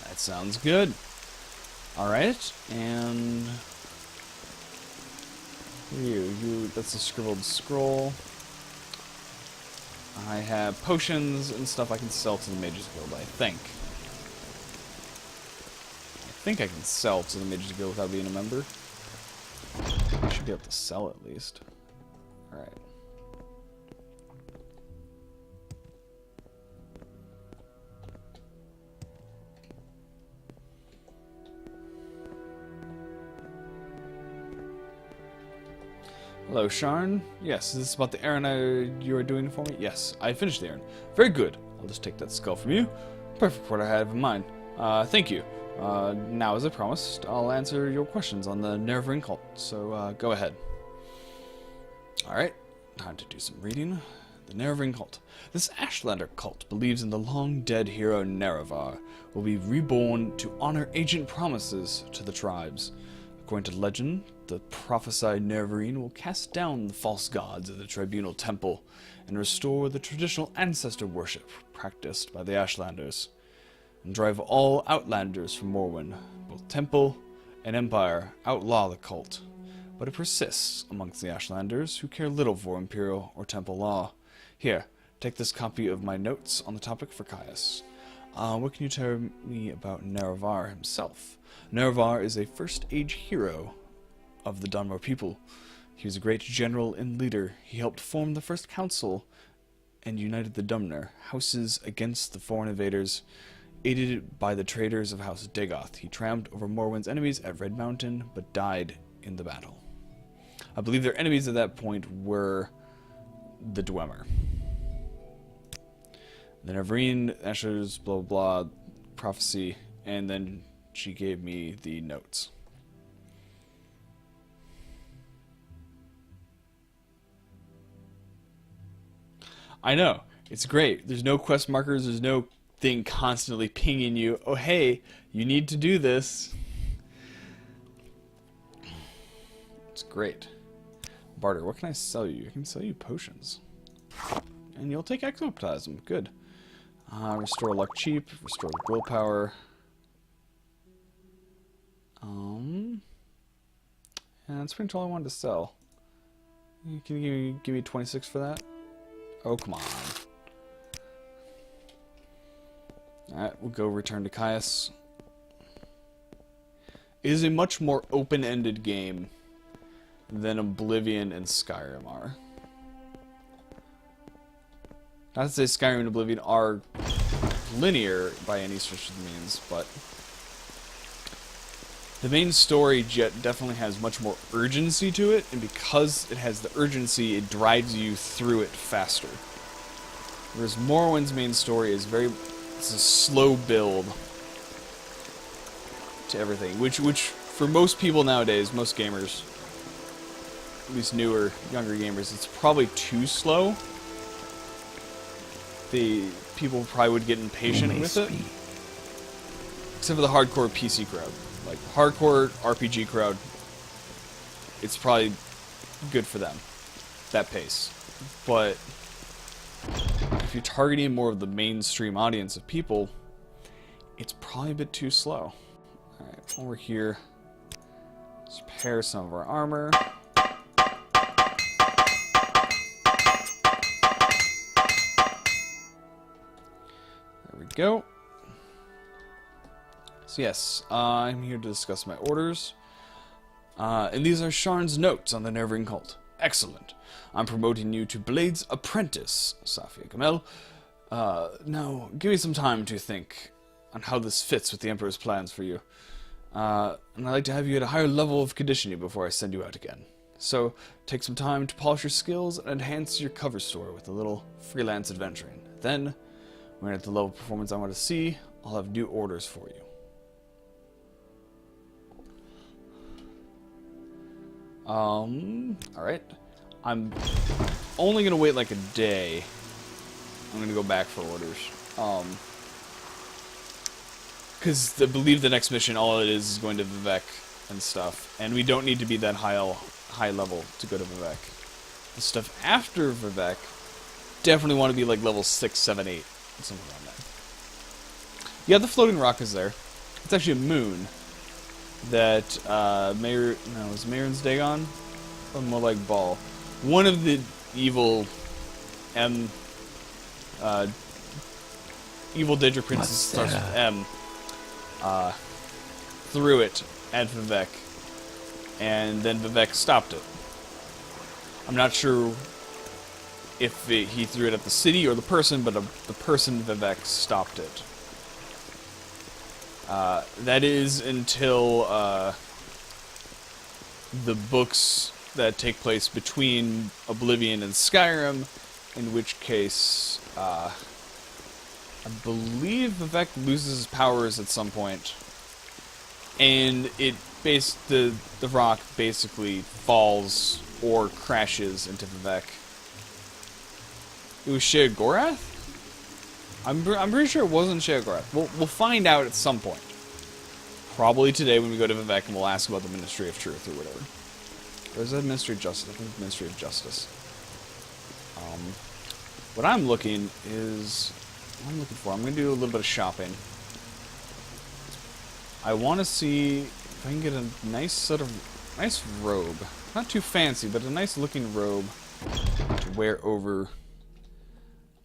That sounds good. Alright, and that's a scribbled scroll. I have potions and stuff I can sell to the Mages Guild, I think. I think I can sell to the Mages Guild without being a member. I should be able to sell at least. Alright. Hello, Sharn. Yes, is this about the errand you are doing for me? Yes, I finished the errand. Very good. I'll just take that skull from you. Perfect for what I had in mind. Thank you. Now, as I promised, I'll answer your questions on the Nerevarine cult. So, go ahead. Alright, time to do some reading. The Nerevarine cult. This Ashlander cult believes in the long-dead hero Nerevar will be reborn to honor ancient promises to the tribes. According to legend, the prophesied Nerevarine will cast down the false gods of the Tribunal Temple and restore the traditional ancestor worship practiced by the Ashlanders, and drive all Outlanders from Morrowind. Both Temple and Empire outlaw the cult, but it persists amongst the Ashlanders who care little for Imperial or Temple law. Here, take this copy of my notes on the topic for Caius. What can you tell me about Nerevar himself? Nerevar is a First Age hero of the Dunmer people. He was a great general and leader. He helped form the first council and united the Dunmer houses against the foreign invaders. Aided by the traders of House Dagoth, he triumphed over Morrowind's enemies at Red Mountain, but died in the battle. I believe their enemies at that point were the Dwemer. The Nerevarine, Asher's blah blah blah prophecy, and then she gave me the notes. I know, it's great. There's no quest markers, there's no thing constantly pinging you, oh hey, you need to do this. It's great. Barter, what can I sell you? I can sell you potions. And you'll take ectoplasm. Good. Restore luck cheap, restore willpower. And that's pretty much all I wanted to sell. Can you give me 26 for that? Oh, come on. Alright, we'll go return to Caius. It is a much more open-ended game than Oblivion and Skyrim are. Not to say Skyrim and Oblivion are linear by any stretch of the means, but the main story definitely has much more urgency to it, and because it has the urgency, it drives you through it faster. Whereas Morrowind's main story is it's a slow build to everything, which for most people nowadays, most gamers, at least newer, younger gamers, it's probably too slow. The people probably would get impatient with it. Except for the hardcore PC crowd. Like, hardcore RPG crowd, it's probably good for them. That pace. But if you're targeting more of the mainstream audience of people, it's probably a bit too slow. Alright, while we're here, let's repair some of our armor. There we go. So yes, I'm here to discuss my orders. And these are Sharn's notes on the Nerving Cult. Excellent. I'm promoting you to Blade's Apprentice, Safia Kamel. Now, give me some time to think on how this fits with the Emperor's plans for you. And I'd like to have you at a higher level of conditioning before I send you out again. So, take some time to polish your skills and enhance your cover story with a little freelance adventuring. Then, when you're at the level of performance I want to see, I'll have new orders for you. Alright. I'm only gonna wait like a day. I'm gonna go back for orders. Because I believe the next mission, all it is going to Vivek and stuff. And we don't need to be that high level to go to Vivek. The stuff after Vivek, definitely want to be like level 6, 7, 8. Something around that. Yeah, the floating rock is there. It's actually a moon that was Mayron's Dagon? Or more like Ball. One of the evil evil Daedra princes starts with M. Threw it at Vivek. And then Vivek stopped it. I'm not sure if he threw it at the city or the person, but the person, Vivek, stopped it. That is until the books that take place between Oblivion and Skyrim, in which case I believe Vivek loses his powers at some point, and the rock basically falls or crashes into Vivek. It was Sheogorath? I'm pretty sure it wasn't Sheogorath. We'll find out at some point. Probably today when we go to Vivek and we'll ask about the Ministry of Truth or whatever. Or is that Ministry of Justice? I think it's Ministry of Justice. What I'm looking for, I'm going to do a little bit of shopping. I want to see if I can get a nice robe. Not too fancy, but a nice looking robe to wear over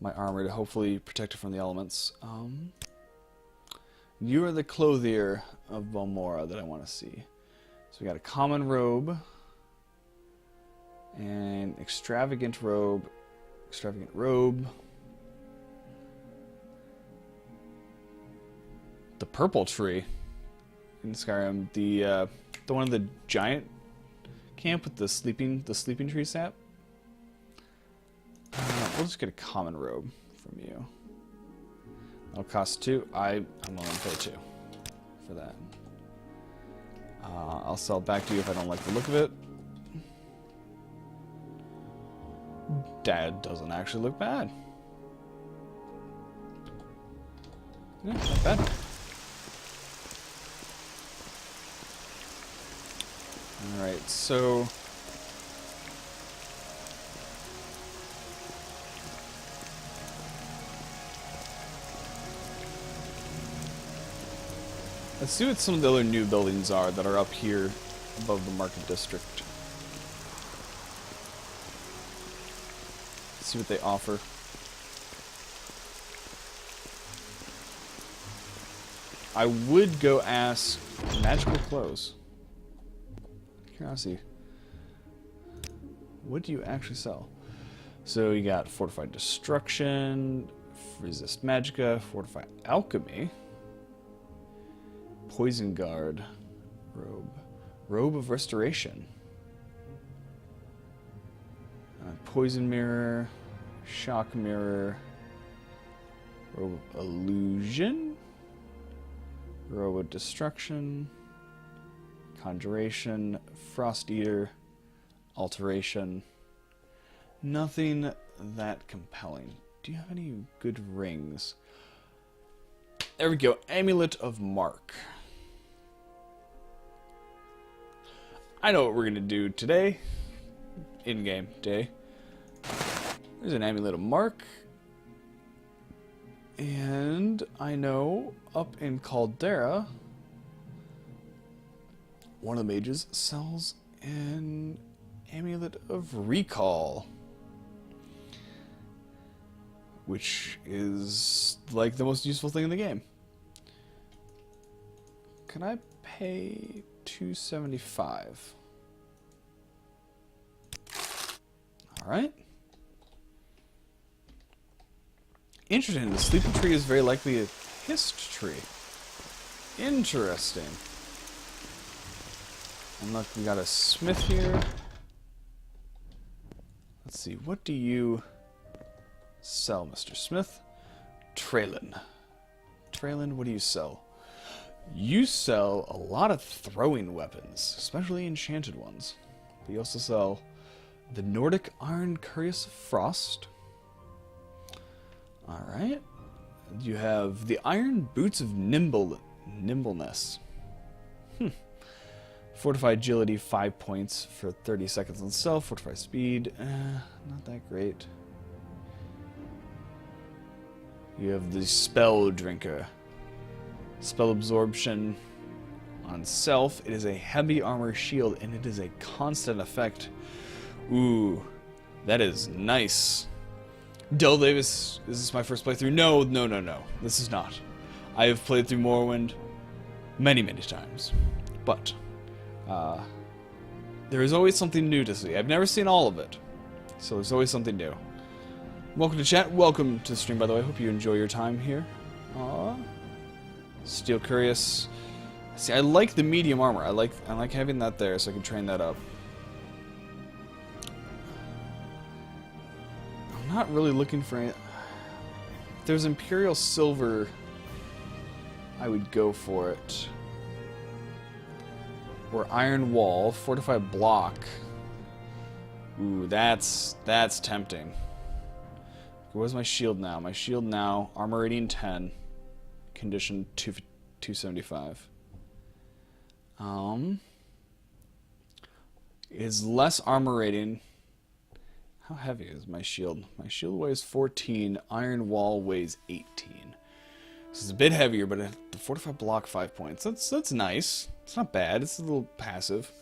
my armor to hopefully protect it from the elements. You are the clothier of Balmora that I want to see. So we got a common robe, and extravagant robe, the purple tree in Skyrim, the one of the giant camp with the sleeping tree sap. We'll just get a common robe from you. That'll cost 2. I'm willing to pay 2 for that. I'll sell it back to you if I don't like the look of it. That doesn't actually look bad. Yeah, not bad. Alright, so let's see what some of the other new buildings are that are up here above the market district. Let's see what they offer. I would go ask magical clothes. Curiosity. What do you actually sell? So you got Fortified Destruction, Resist Magicka, Fortify Alchemy, Poison Guard, Robe of Restoration, Poison Mirror, Shock Mirror, Robe of Illusion, Robe of Destruction, Conjuration, Frost Eater, Alteration. Nothing that compelling. Do you have any good rings? There we go. Amulet of Mark. I know what we're going to do today. In-game day. There's an Amulet of Mark. And I know up in Caldera, one of the mages sells an Amulet of Recall, which is like the most useful thing in the game. Can I pay $275? Alright. Interesting. The sleeping tree is very likely a hist tree. Interesting. And look, we got a smith here. Let's see, what do you sell, Mr. Smith? Traylon. Traylon, what do you sell? You sell a lot of throwing weapons, especially enchanted ones. But you also sell the Nordic Iron Cuirass of Frost. Alright. You have the Iron Boots of Nimbleness. Fortify Agility, 5 points for 30 seconds on self. Fortify Speed, not that great. You have the Spell Drinker. Spell Absorption on self. It is a heavy armor shield, and it is a constant effect. Ooh, that is nice. Del Davis, is this my first playthrough? No. This is not. I have played through Morrowind many times. But there is always something new to see. I've never seen all of it, so there's always something new. Welcome to chat. Welcome to the stream, by the way. I hope you enjoy your time here. Steel Cuirass. See, I like the medium armor. I like having that there, so I can train that up. I'm not really looking for any. If there's Imperial Silver, I would go for it. Or Iron Wall, Fortified Block. Ooh, that's tempting. Where's my shield now? My shield now, armor rating 10, condition 275. Is less armor rating. How heavy is my shield? My shield weighs 14, Iron Wall weighs 18. So it's a bit heavier, but the Fortified Block 5 points. That's nice. It's not bad. It's a little passive.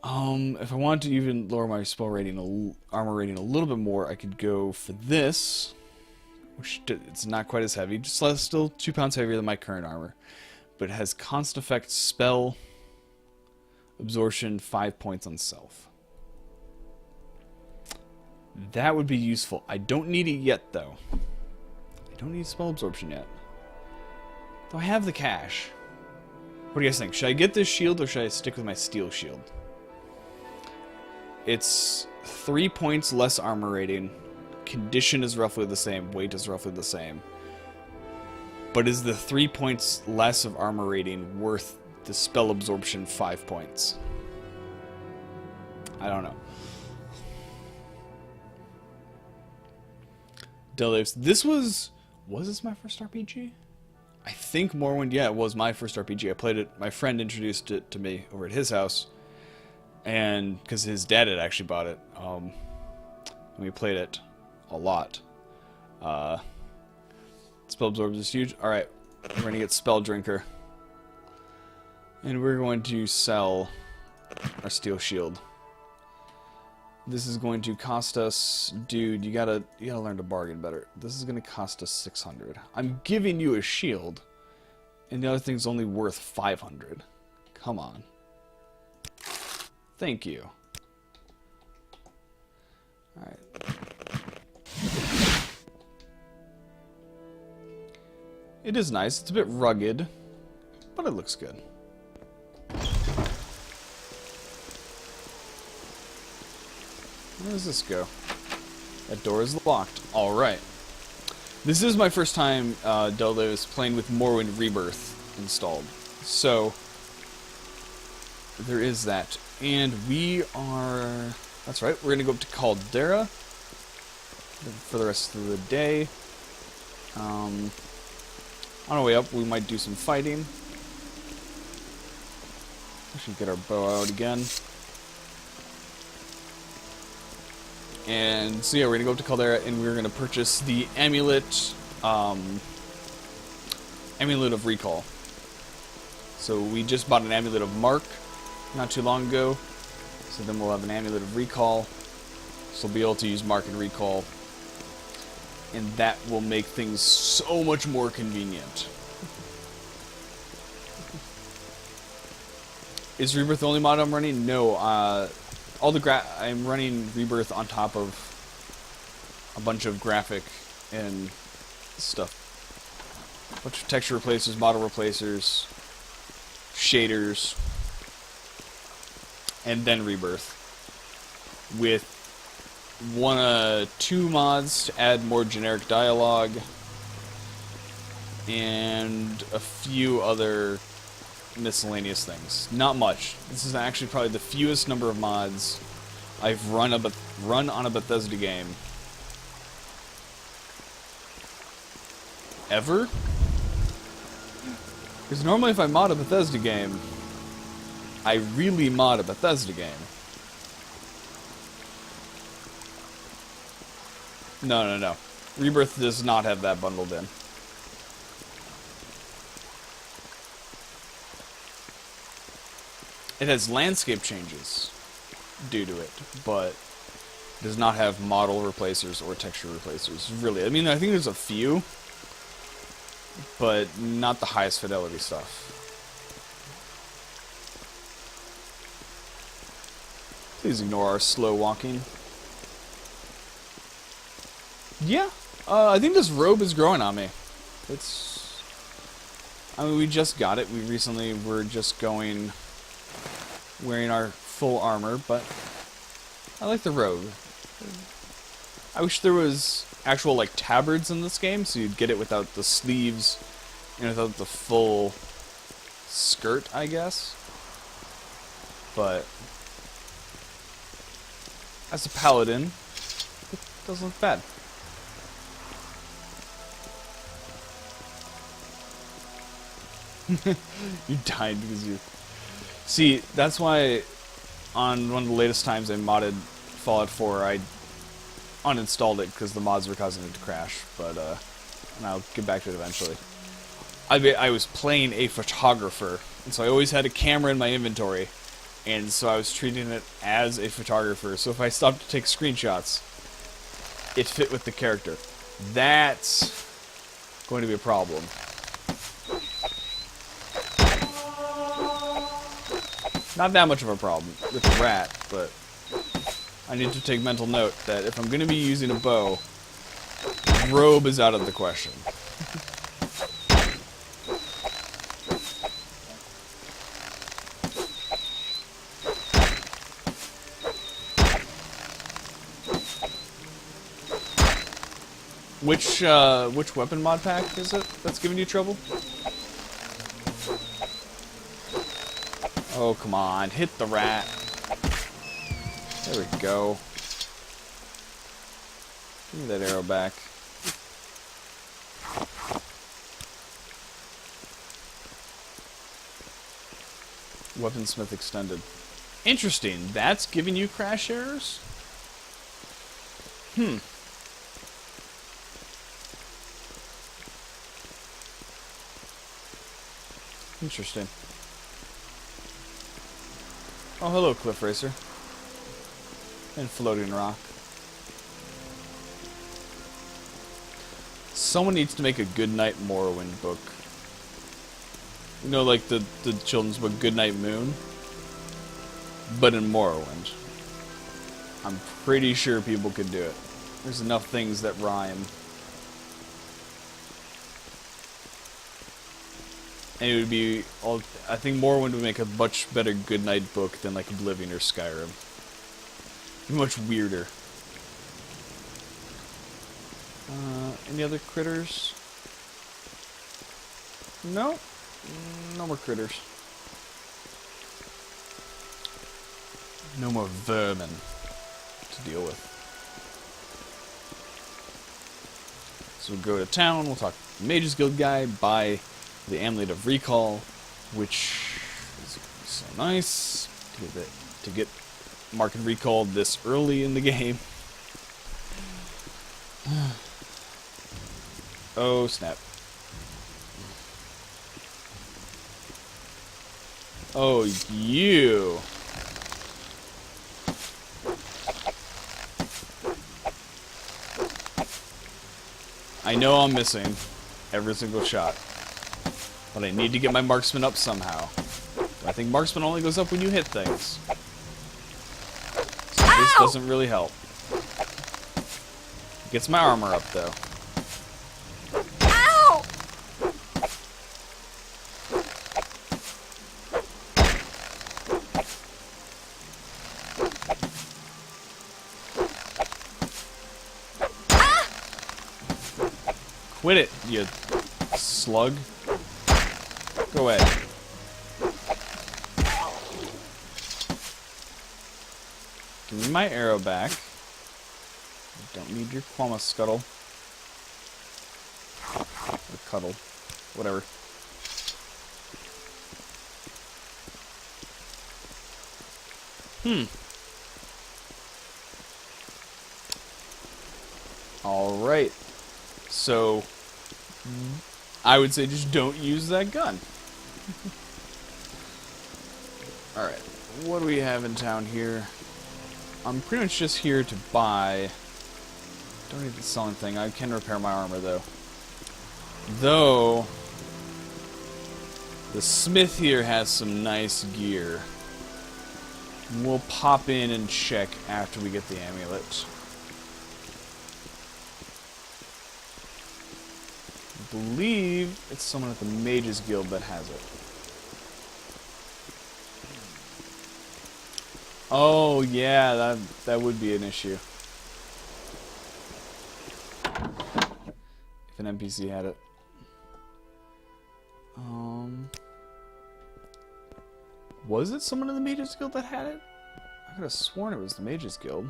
If I want to even lower my spell rating, armor rating a little bit more, I could go for this, which it's not quite as heavy, just still 2 pounds heavier than my current armor, but it has constant effect spell absorption 5 points on self. That would be useful. I don't need it yet, though. I don't need spell absorption yet. Though I have the cash. What do you guys think? Should I get this shield or should I stick with my steel shield? It's 3 points less armor rating. Condition is roughly the same. Weight is roughly the same. But is the 3 points less of armor rating worth the spell absorption 5 points? I don't know. Delaves. This was this my first RPG? I think Morrowind, yeah, it was my first RPG. I played it, my friend introduced it to me over at his house. And because his dad had actually bought it, and we played it a lot. Spell Absorb is huge. Alright, we're going to get Spell Drinker. And we're going to sell our Steel Shield. This is going to cost us, dude, you gotta learn to bargain better. This is going to cost us 600. I'm giving you a shield, and the other thing's only worth 500. Come on. Thank you. Alright. It is nice. It's a bit rugged, but it looks good. Where does this go? That door is locked. Alright. This is my first time, Deldos, playing with Morrowind Rebirth installed. So, there is that. And we are... That's right, we're going to go up to Caldera for the rest of the day. On our way up, we might do some fighting. We should get our bow out again. And so yeah, we're going to go up to Caldera and we're going to purchase the Amulet, Amulet of Recall. So we just bought an Amulet of Mark not too long ago. So then we'll have an Amulet of Recall. So we'll be able to use Mark and Recall. And that will make things so much more convenient. Is Rebirth the only mod I'm running? No, I'm running Rebirth on top of a bunch of graphic and stuff. A bunch of texture replacers, model replacers, shaders, and then Rebirth. With two mods to add more generic dialogue, and a few other miscellaneous things. Not much. This is actually probably the fewest number of mods I've run on a Bethesda game ever. Because normally if I mod a Bethesda game, I really mod a Bethesda game. No. Rebirth does not have that bundled in. It has landscape changes due to it, but does not have model replacers or texture replacers, really. I mean, I think there's a few, but not the highest fidelity stuff. Please ignore our slow walking. Yeah, I think this robe is growing on me. I mean, we just got it. We recently were just wearing our full armor, but I like the robe. I wish there was actual, like, tabards in this game, so you'd get it without the sleeves and without the full skirt, I guess. But as a paladin, it doesn't look bad. You died because you... See, that's why on one of the latest times I modded Fallout 4, I uninstalled it because the mods were causing it to crash, but, and I'll get back to it eventually. I was playing a photographer, and so I always had a camera in my inventory, and so I was treating it as a photographer, so if I stopped to take screenshots, it fit with the character. That's going to be a problem. Not that much of a problem with the rat, but I need to take mental note that if I'm going to be using a bow, robe is out of the question. Which weapon mod pack is it that's giving you trouble? Oh, come on. Hit the rat. There we go. Give me that arrow back. Weaponsmith extended. Interesting. That's giving you crash errors? Interesting. Oh, hello, Cliff Racer. And Floating Rock. Someone needs to make a Goodnight Morrowind book. You know, like the children's book Goodnight Moon? But in Morrowind. I'm pretty sure people could do it. There's enough things that rhyme. And it would be, I think Morrowind would make a much better Goodnight book than like Oblivion or Skyrim. It'd be much weirder. Any other critters? No? No more critters. No more vermin to deal with. So we'll go to town, we'll talk to the Mages Guild guy, buy the Amulet of Recall, which is so nice to get Mark and Recall this early in the game. Oh, snap. Oh, you. I know I'm missing every single shot, but I need to get my marksman up somehow. I think marksman only goes up when you hit things. So this doesn't really help. Gets my armor up, though. Ow! Quit it, you slug. Go ahead. Give me my arrow back. I don't need your Quama scuttle. Or cuddle. Whatever. Alright. So, I would say just don't use that gun. Alright. What do we have in town here? I'm pretty much just here to buy. Don't need to sell anything. I can repair my armor, though. Though, the smith here has some nice gear. We'll pop in and check after we get the amulet. I believe it's someone at the Mages Guild that has it. Oh, yeah, that would be an issue. If an NPC had it. Was it someone in the Mages Guild that had it? I could have sworn it was the Mages Guild.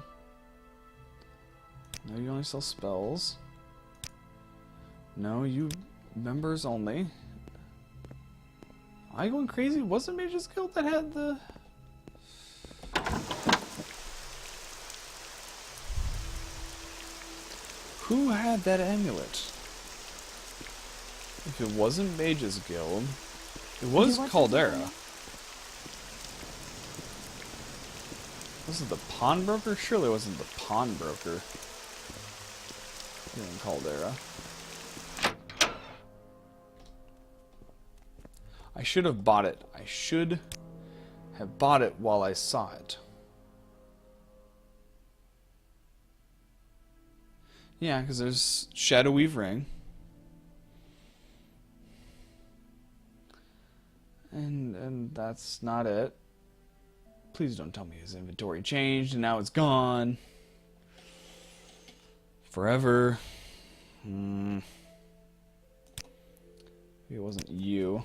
No, you only sell spells. No, you members only. Am I going crazy? Was it Mages Guild that had the... Who had that amulet? If it wasn't Mages Guild, it was Caldera. Was it the pawnbroker? Surely it wasn't the pawnbroker. In Caldera. I should have bought it. I should have bought it while I saw it. Yeah, because there's Shadow Weave Ring. And that's not it. Please don't tell me his inventory changed and now it's gone. Forever. Maybe it wasn't you.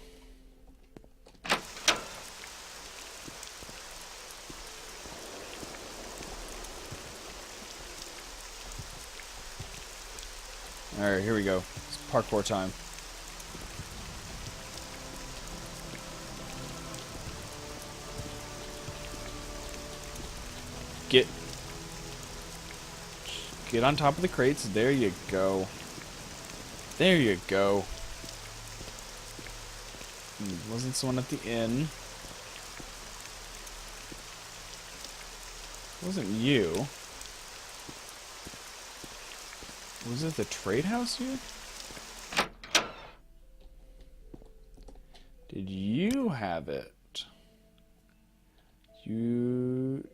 Alright, here we go. It's parkour time. Get on top of the crates. There you go. There you go. Wasn't someone at the inn. Wasn't you. Was it the trade house here? Did you have it?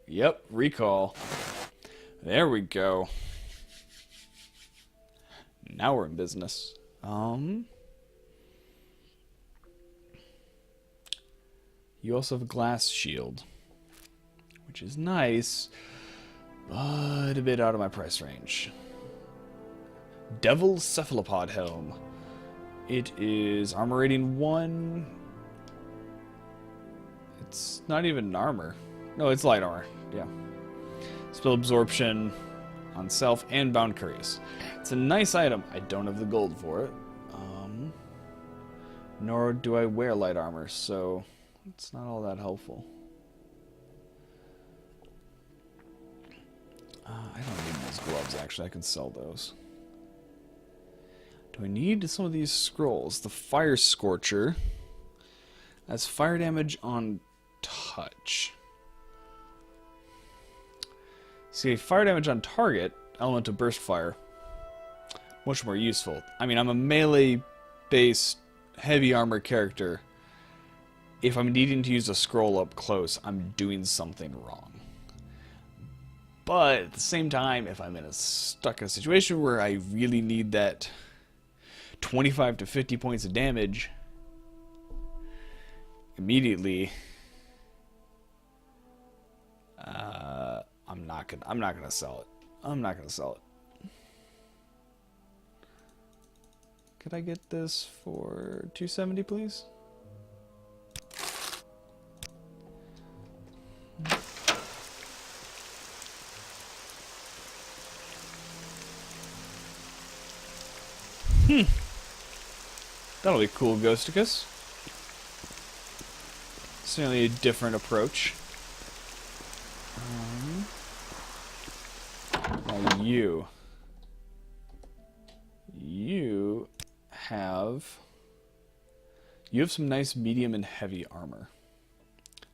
Yep, recall. There we go. Now we're in business. You also have a glass shield, which is nice, but a bit out of my price range. Devil Cephalopod Helm. It is armor rating 1. It's not even armor. No, it's light armor. Yeah. Spell absorption on self and bound couriers. It's a nice item. I don't have the gold for it. Nor do I wear light armor, so it's not all that helpful. I don't need those gloves, actually. I can sell those. Do I need some of these scrolls? The Fire Scorcher has fire damage on touch. See, fire damage on target, element of burst fire. Much more useful. I mean, I'm a melee-based heavy armor character. If I'm needing to use a scroll up close, I'm doing something wrong. But at the same time, if I'm stuck in a situation where I really need that 25 to 50 points of damage immediately, I'm not gonna sell it. I'm not gonna sell it. Could I get this for 270, please? That'll be cool, Ghosticus. Certainly a different approach. Now you have some nice medium and heavy armor.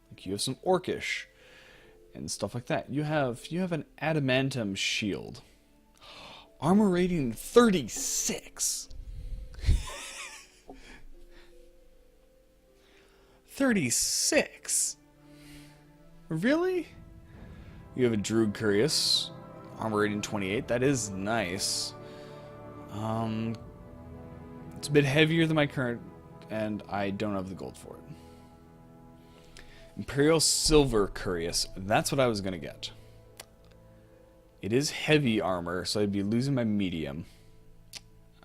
Like you have some orcish and stuff like that. You have an adamantium shield. Armor rating 36. 36? Really? You have a Druid Curious. Armor rating 28. That is nice. It's a bit heavier than my current, and I don't have the gold for it. Imperial Silver Curious. That's what I was going to get. It is heavy armor, so I'd be losing my medium.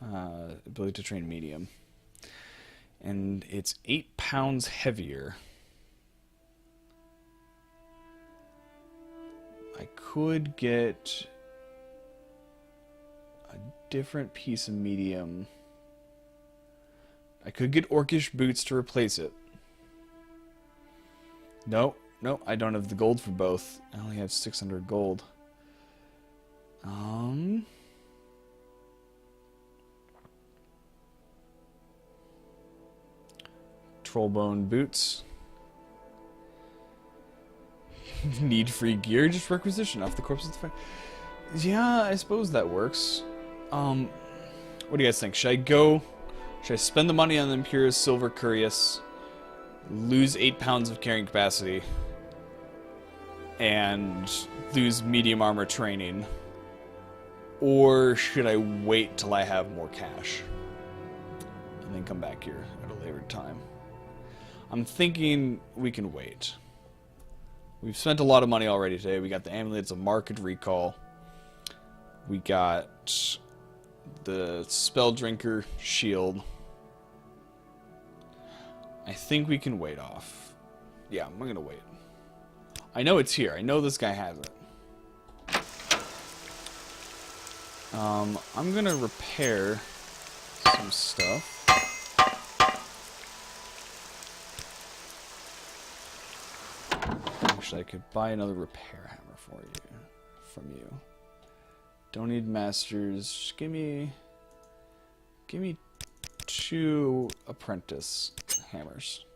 Ability to train medium. And it's 8 pounds heavier. I could get a different piece of medium. I could get orcish boots to replace it. No, I don't have the gold for both. I only have 600 gold. Trollbone boots. Need free gear, just requisition off the corpse of the fire. Yeah, I suppose that works. What do you guys think? Should I spend the money on the Imperial Silver Curious, lose 8 pounds of carrying capacity, and lose medium armor training? Or should I wait till I have more cash and then come back here at a later time? I'm thinking we can wait. We've spent a lot of money already today. We got the amulets of market recall. We got the Spell Drinker shield. I think we can wait off. Yeah, I'm gonna wait. I know it's here. I know this guy has it. I'm gonna repair some stuff. Actually, I could buy another repair hammer from you. Don't need masters. Just give me 2 apprentice hammers.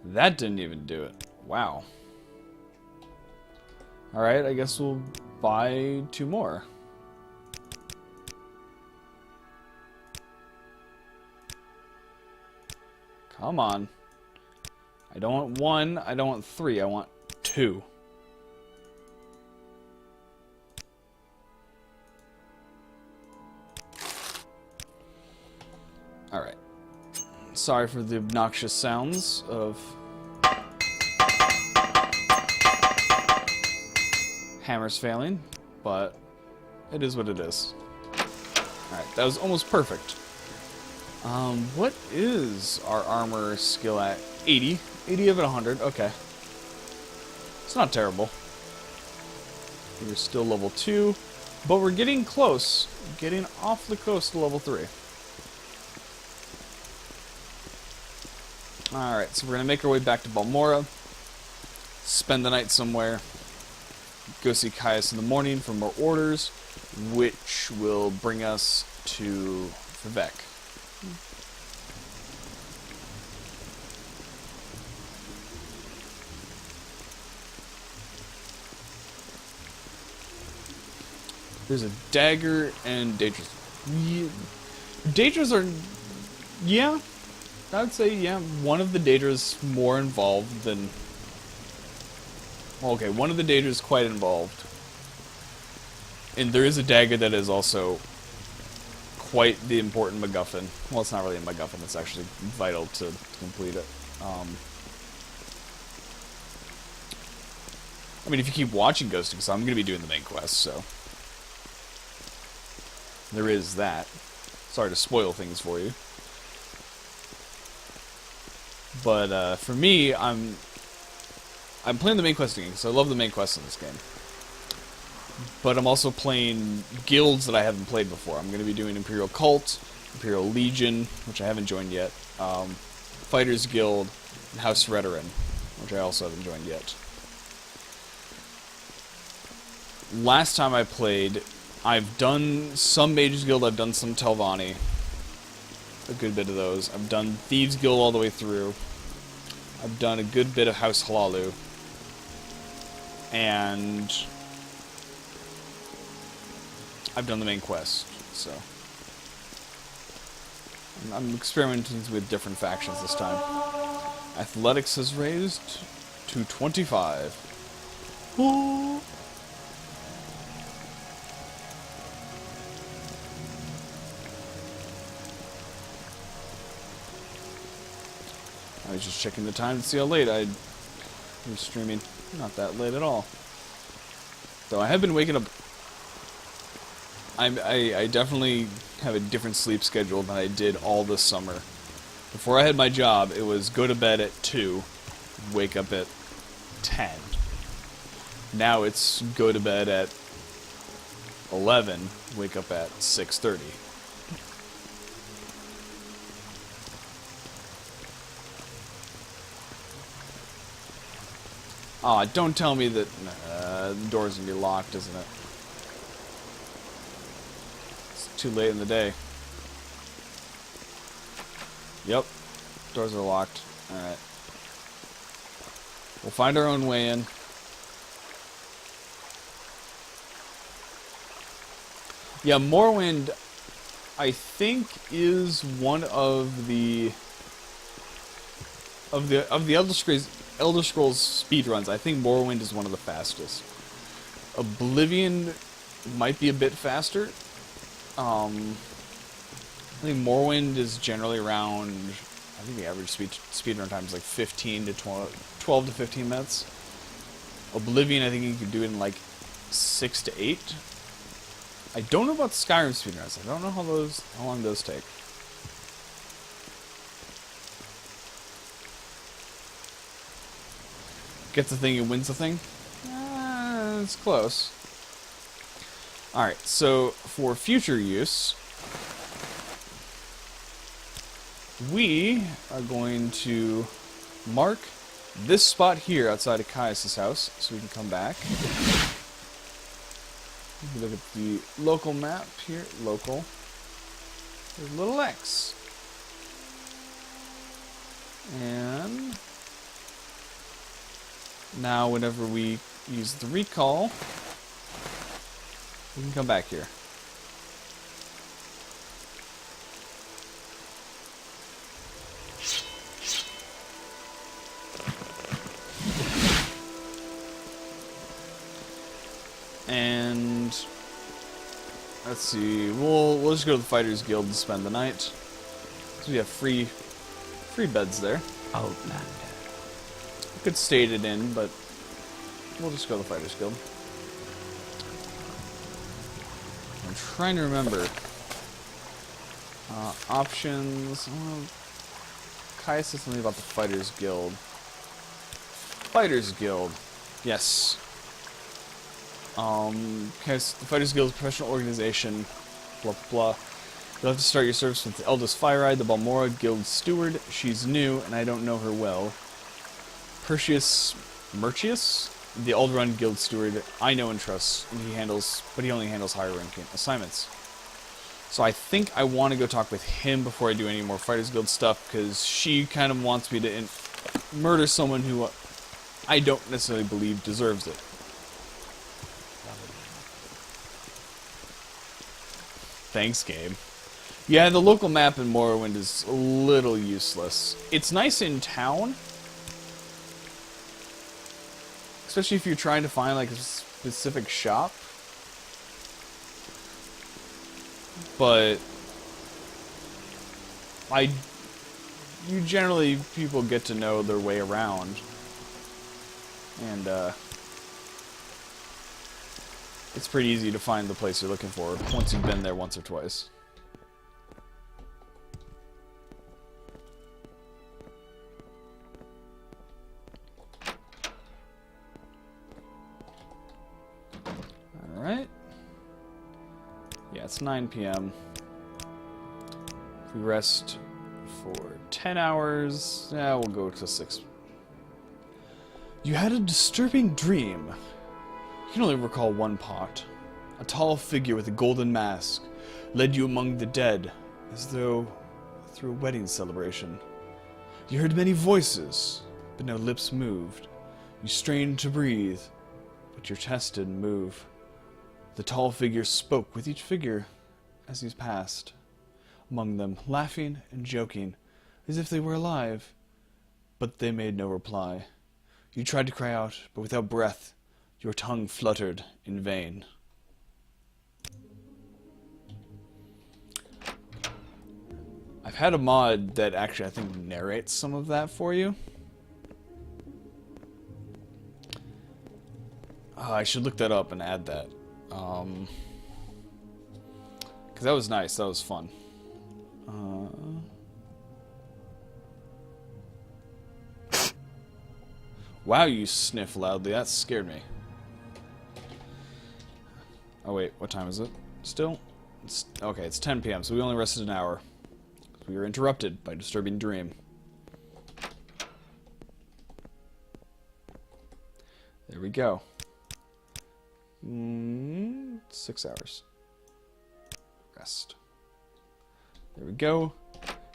That didn't even do it. Wow. Alright, I guess we'll buy 2 more. Come on. I don't want 1, I don't want 3, I want 2. Alright. Sorry for the obnoxious sounds of hammers failing, but it is what it is. Alright, that was almost perfect. What is our armor skill at? 80. 80 of it 100. Okay. It's not terrible. We're still level 2, but we're getting close. Getting awfully close to level 3. Alright, so we're going to make our way back to Balmora. Spend the night somewhere. Go see Caius in the morning for more orders, which will bring us to Vivek. There's a dagger and Daedras. Yeah, Daedras are... Yeah, I would say, yeah, one of the Daedras more involved than... Okay, one of the Daedras is quite involved. And there is a dagger that is also quite the important MacGuffin. Well, it's not really a MacGuffin, it's actually vital to complete it. I mean, if you keep watching Ghost, because I'm going to be doing the main quest, so... There is that. Sorry to spoil things for you. But for me, I'm playing the main quest again, because I love the main quest in this game. But I'm also playing guilds that I haven't played before. I'm going to be doing Imperial Cult, Imperial Legion, which I haven't joined yet, Fighters Guild, and House Redoran, which I also haven't joined yet. Last time I played, I've done some Mages Guild, I've done some Telvanni. A good bit of those. I've done Thieves Guild all the way through. I've done a good bit of House Hlaalu. And I've done the main quest, so I'm experimenting with different factions this time. Athletics is raised to 25. Ooh. I was just checking the time to see how late I was streaming. Not that late at all. Though I have been waking up. I definitely have a different sleep schedule than I did all this summer. Before I had my job, it was go to bed at 2, wake up at 10. Now it's go to bed at 11, wake up at 6:30. Aw, don't tell me that the door's gonna be locked, isn't it? It's too late in the day. Yep, doors are locked. Alright. We'll find our own way in. Yeah, Morrowind, I think, is one of the Elder Scrolls speedruns. I think Morrowind is one of the fastest. Oblivion might be a bit faster. I think Morrowind is generally around, I think the average speedrun time is like 15 to 12 to 15 minutes. Oblivion, I think you could do it in like 6 to 8. I don't know about Skyrim speedruns. I don't know how long those take. Gets the thing and wins the thing? It's close. Alright, so for future use, we are going to mark this spot here outside of Caius' house, so we can come back. Look at the local map here. Local. There's a little X. And now whenever we use the recall, we can come back here. And let's see, we'll just go to the Fighters Guild and spend the night. So we have free beds there. Outlander. We could stay at an inn, but we'll just go to the Fighters Guild. I'm trying to remember. Options. Kai said something about the Fighters Guild. Fighters Guild. Yes. Because the Fighters Guild is a professional organization. Blah, blah, blah. You'll have to start your service with the eldest Fire-Eyed, the Balmora Guild Steward. She's new, and I don't know her well. Mercius, the Alderaan Guild Steward, I know and trust, and he only handles higher-ranking assignments. So I think I want to go talk with him before I do any more Fighters Guild stuff, because she kind of wants me to murder someone who I don't necessarily believe deserves it. Thanks, game. Yeah, the local map in Morrowind is a little useless. It's nice in town, especially if you're trying to find like a specific shop. But people get to know their way around, and it's pretty easy to find the place you're looking for once you've been there once or twice. Alright. Yeah, it's 9 p.m. If we rest for 10 hours, yeah, we'll go to 6. You had a disturbing dream. You can only recall one part. A tall figure with a golden mask led you among the dead, as though through a wedding celebration. You heard many voices, but no lips moved. You strained to breathe, but your chest didn't move. The tall figure spoke with each figure as he passed among them, laughing and joking, as if they were alive, but they made no reply. You tried to cry out, but without breath, your tongue fluttered in vain. I've had a mod that actually, I think, narrates some of that for you. I should look that up and add that. Because that was nice, that was fun. Wow, you sniff loudly, that scared me. Oh wait, what time is it? Still? Okay, it's 10 p.m., so we only rested an hour. We were interrupted by a disturbing dream. There we go. 6 hours. Rest. There we go.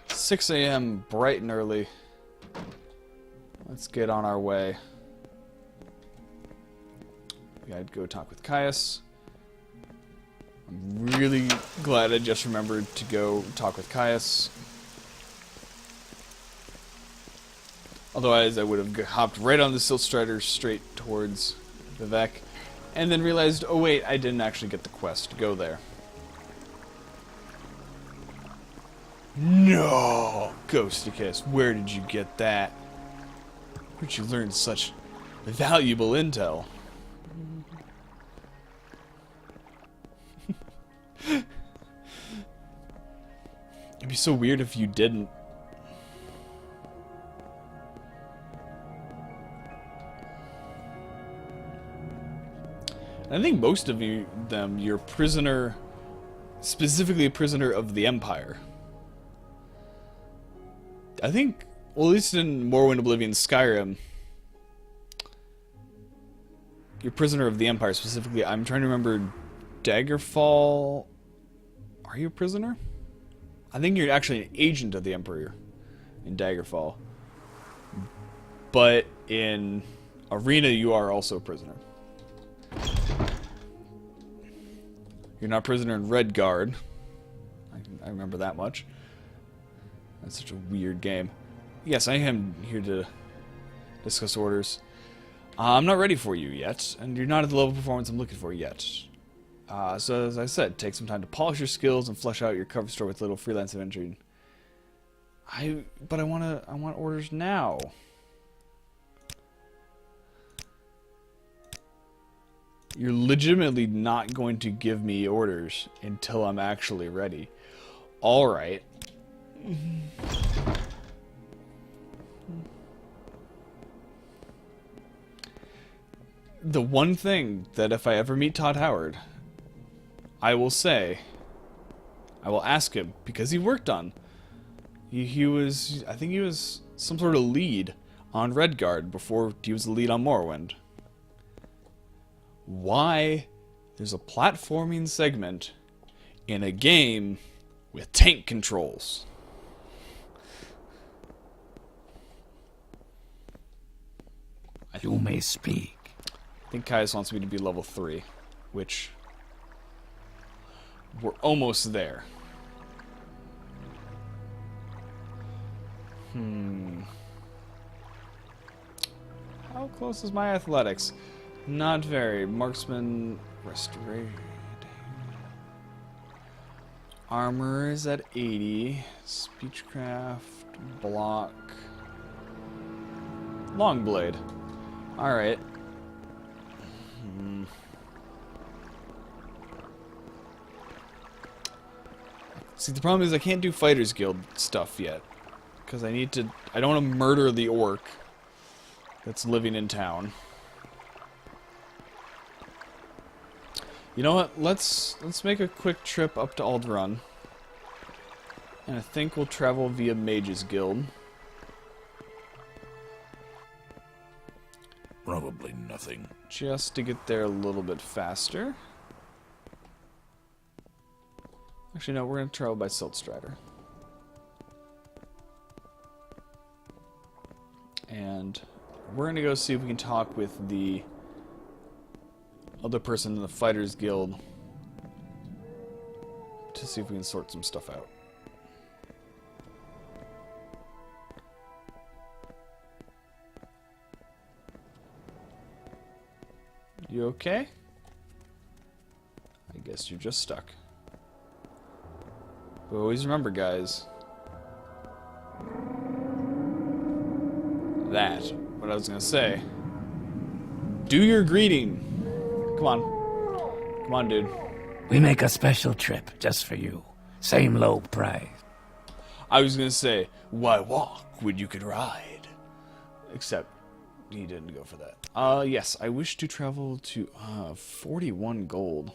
6 a.m. bright and early. Let's get on our way. We gotta go talk with Caius. I'm really glad I just remembered to go talk with Caius. Otherwise, I would have hopped right on the Siltstrider straight towards Vivek, and then realized, oh wait, I didn't actually get the quest to go there. No! Ghosticus, where did you get that? Where'd you learn such valuable intel? It'd be so weird if you didn't. I think most of you're prisoner, specifically a prisoner of the Empire. I think, well, at least in Morrowind, Oblivion, Skyrim, you're prisoner of the Empire specifically. I'm trying to remember, Daggerfall, are you a prisoner? I think you're actually an agent of the Emperor in Daggerfall. But in Arena, you are also a prisoner. You're not a prisoner in Redguard. I remember that much. That's such a weird game. Yes, I am here to discuss orders. I'm not ready for you yet, and you're not at the level of performance I'm looking for yet. So as I said, take some time to polish your skills and flesh out your cover story with little freelance adventuring. But I want orders now. You're legitimately not going to give me orders until I'm actually ready. All right. The one thing that if I ever meet Todd Howard, I will say, I will ask him, because he worked on, he was, I think he was some sort of lead on Redguard before he was the lead on Morrowind. Why there's a platforming segment in a game with tank controls? You may speak. I think Caius wants me to be level 3, which we're almost there. How close is my athletics? Not very. Marksman, restoration. Armor is at 80. Speechcraft, block. Longblade. Alright. See, the problem is I can't do Fighters Guild stuff yet. Because I don't want to murder the orc that's living in town. You know what? Let's make a quick trip up to Alderaan. And I think we'll travel via Mage's Guild. Probably nothing. Just to get there a little bit faster. Actually, no, we're going to travel by Siltstrider. And we're going to go see if we can talk with the other person in the Fighters Guild to see if we can sort some stuff out. You okay? I guess you're just stuck. But always remember, guys, that, what I was gonna say, do your greeting. Come on. Come on, dude. We make a special trip just for you. Same low price. I was gonna say, why walk when you could ride? Except, he didn't go for that. Yes, I wish to travel to, 41 gold.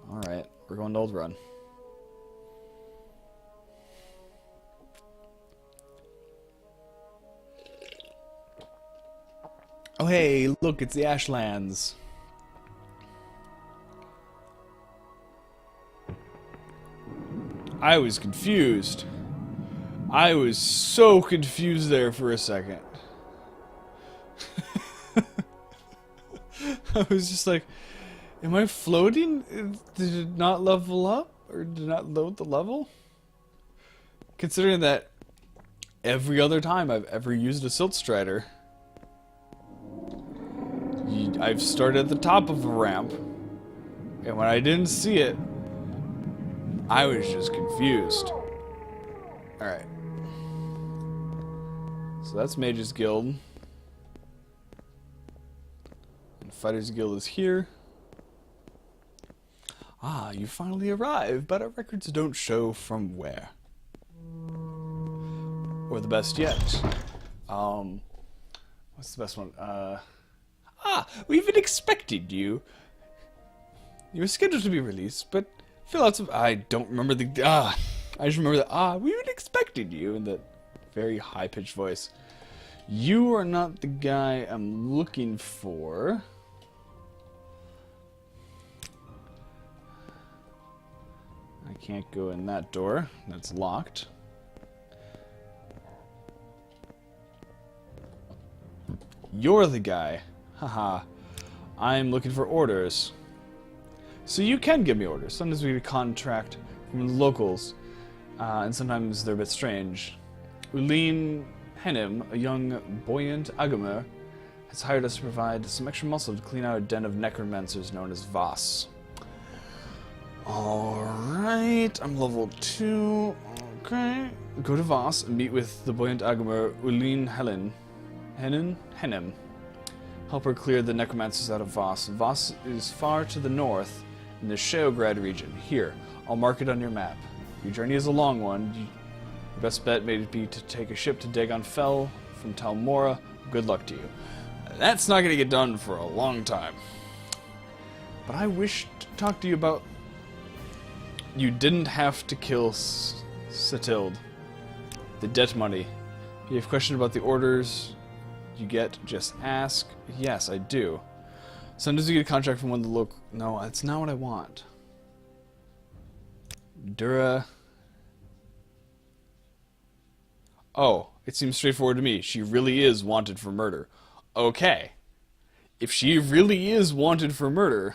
Alright, we're going to Alderaan. Oh hey, look, it's the Ashlands. I was confused. I was so confused there for a second. I was just like, am I floating? Did it not level up? Or did it not load the level? Considering that every other time I've ever used a Siltstrider, I've started at the top of a ramp, and when I didn't see it, I was just confused. Alright. So that's Mage's Guild. And Fighters Guild is here. Ah, you finally arrived, but our records don't show from where. Or the best yet. What's the best one? We've been expecting you. You were scheduled to be released, but fill out some. I don't remember the. I just remember that. We've been expecting you in that very high-pitched voice. You are not the guy I'm looking for. I can't go in that door. That's locked. You're the guy. Haha. I'm looking for orders. So you can give me orders. Sometimes we get a contract from the locals, and sometimes they're a bit strange. Uline Henim, a young buoyant Agamer, has hired us to provide some extra muscle to clean out a den of necromancers known as Voss. Alright, I'm level 2. Okay. Go to Voss and meet with the buoyant Agamer Uline Henim. Help her clear the necromancers out of Voss. Voss is far to the north in the Sheograd region. Here, I'll mark it on your map. Your journey is a long one. Your best bet may be to take a ship to Dagon Fell from Talmora. Good luck to you. That's not going to get done for a long time. But I wish to talk to you about... You didn't have to kill Satild. The debt money. If you have questions about the orders you get, just ask. Yes, I do. Sometimes you get a contract from one of the local... No, that's not what I want. Dura... Oh, it seems straightforward to me. She really is wanted for murder. Okay. If she really is wanted for murder,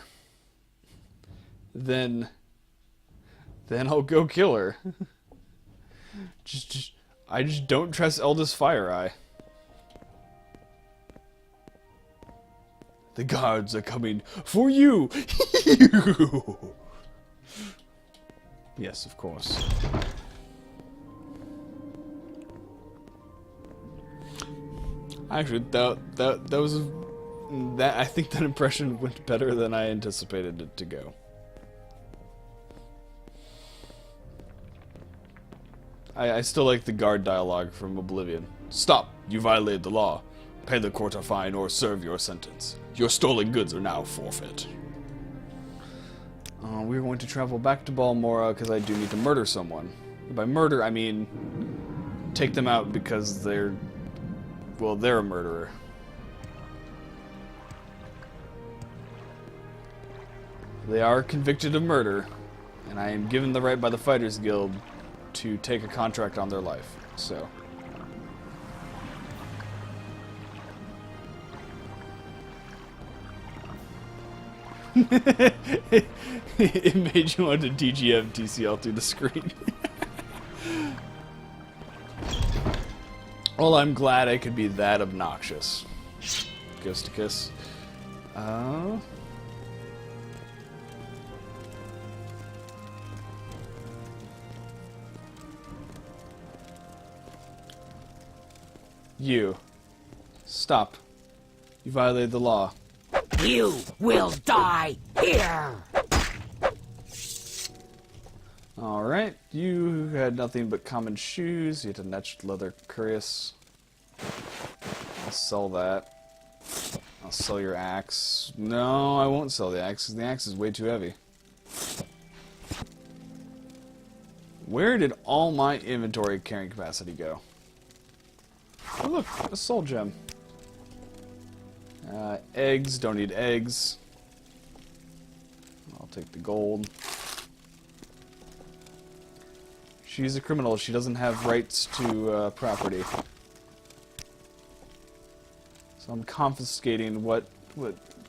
then I'll go kill her. I just don't trust Eldest Fire-Eye. The guards are coming for you! Yes, of course. Actually, that was I think that impression went better than I anticipated it to go. I still like the guard dialogue from Oblivion. Stop! You violated the law. Pay the court a fine or serve your sentence. Your stolen goods are now forfeit. We're going to travel back to Balmora because I do need to murder someone. By murder, I mean take them out because they're a murderer. They are convicted of murder, and I am given the right by the Fighters Guild to take a contract on their life, so... It made you want to DGM TCL through the screen. Well, I'm glad I could be that obnoxious. Ghost to kiss. You. Stop. You violated the law. You will die here! Alright, you had nothing but common shoes. You had a netched leather cuirass. I'll sell that. I'll sell your axe. No, I won't sell the axe, because the axe is way too heavy. Where did all my inventory carrying capacity go? Oh look, a soul gem. Eggs, don't need eggs. I'll take the gold. She's a criminal, she doesn't have rights to property. So I'm confiscating what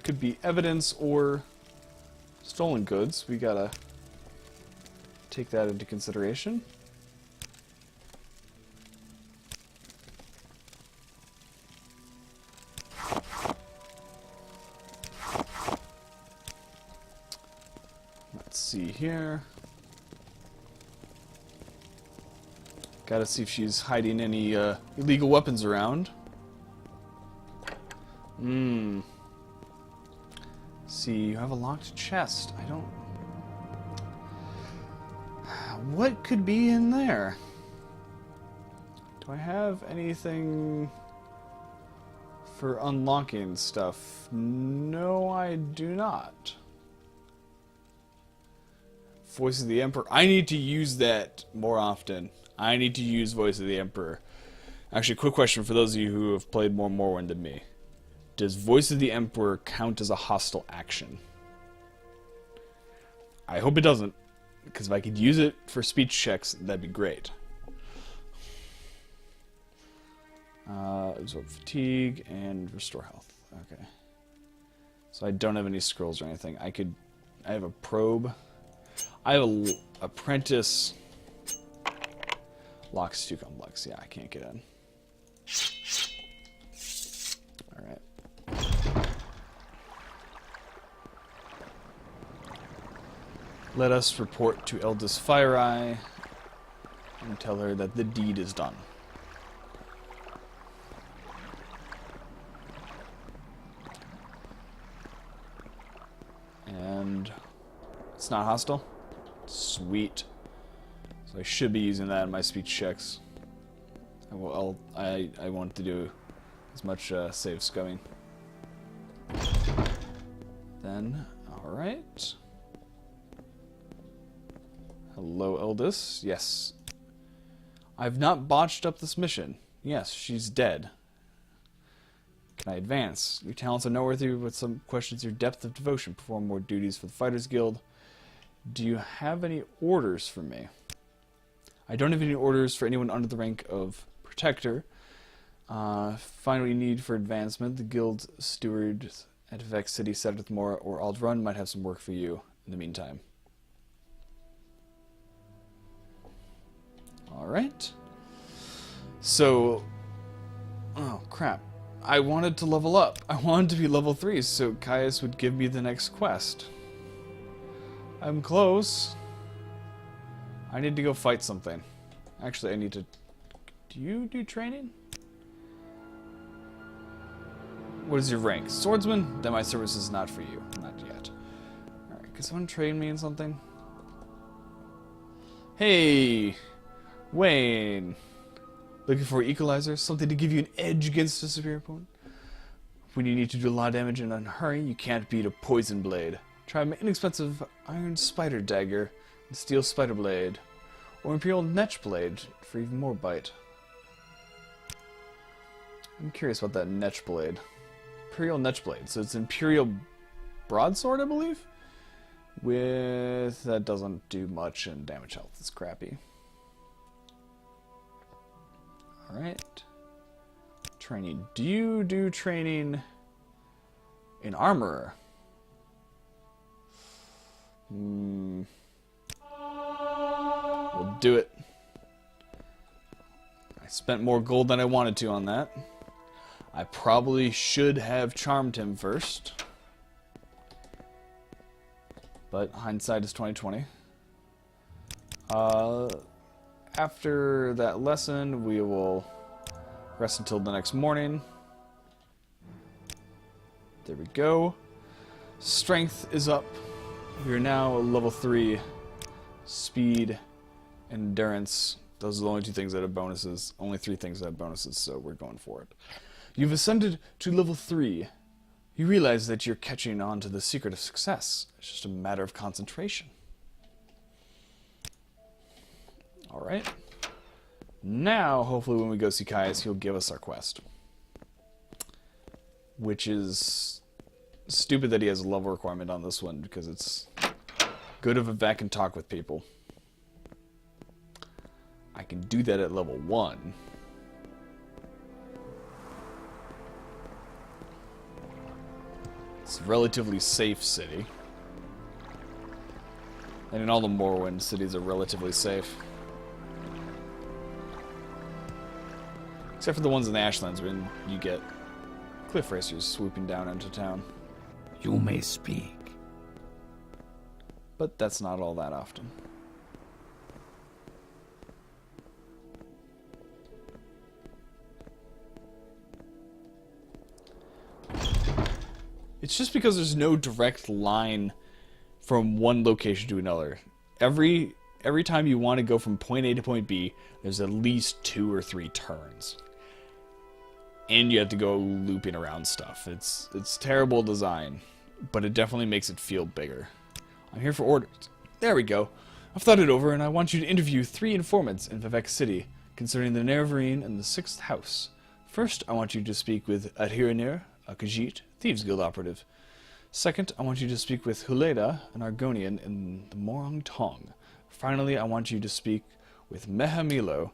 could be evidence or stolen goods. We gotta take that into consideration. Let's see here. Gotta see if she's hiding any illegal weapons around. See, you have a locked chest. I don't... What could be in there? Do I have anything for unlocking stuff? No, I do not. Voice of the Emperor. I need to use that more often. I need to use Voice of the Emperor. Actually, quick question for those of you who have played more Morrowind than me. Does Voice of the Emperor count as a hostile action? I hope it doesn't, because if I could use it for speech checks, that'd be great. Absorb fatigue and restore health. Okay. So I don't have any scrolls or anything. I could I have a probe. I have a apprentice. Lock's too complex. Yeah, I can't get in. Alright. Let us report to Eldest Fire-Eye and tell her that the deed is done. And it's not hostile. Sweet. So I should be using that in my speech checks. I want to do as much save scumming. Then, alright. Hello, Eldest. Yes. I've not botched up this mission. Yes, she's dead. Can I advance? Your talents are noteworthy, with some questions your depth of devotion. Perform more duties for the Fighters Guild. Do you have any orders for me? I don't have any orders for anyone under the rank of Protector. Find what you need for advancement. The guild steward at Vex City, Sedithmore, or Aldrun might have some work for you in the meantime. Alright. So... oh, crap. I wanted to level up. I wanted to be level 3 so Caius would give me the next quest. I'm close. I need to go fight something. Actually, I need to... do you do training? What is your rank? Swordsman? Then my service is not for you. Not yet. Alright, can someone train me in something? Hey! Wayne! Looking for an equalizer? Something to give you an edge against a superior opponent? When you need to do a lot of damage in a hurry, you can't beat a poison blade. Try my inexpensive iron spider dagger and steel spider blade. Or imperial netch blade for even more bite. I'm curious about that netch blade. Imperial netch blade. So it's imperial broadsword, I believe? With... that doesn't do much in damage health. It's crappy. Alright. Training. Do you do training in armorer? We'll do it. I spent more gold than I wanted to on that. I probably should have charmed him first. But hindsight is 20/20. After that lesson, we will rest until the next morning. There we go. Strength is up. We are now level 3. Speed, endurance. Those are the only 2 things that have bonuses. Only 3 things that have bonuses, so we're going for it. You've ascended to level 3. You realize that you're catching on to the secret of success. It's just a matter of concentration. Alright. Now, hopefully when we go see Caius, he'll give us our quest. Which is stupid that he has a level requirement on this one, because it's good if I can talk with people. I can do that at level 1. It's a relatively safe city. And in all the Morrowind, cities are relatively safe. Except for the ones in the Ashlands when you get cliff racers swooping down into town. You may speak. But that's not all that often. It's just because there's no direct line from one location to another. Every time you want to go from point A to point B, there's at least 2 or 3 turns. And you have to go looping around stuff. It's terrible design, but it definitely makes it feel bigger. I'm here for orders. There we go. I've thought it over, and I want you to interview 3 informants in Vivek City concerning the Nerevarine and the 6th House. First, I want you to speak with Adhiranir, a Khajiit, Thieves Guild operative. Second, I want you to speak with Huleda, an Argonian in the Morong Tong. Finally, I want you to speak with Mehamilo,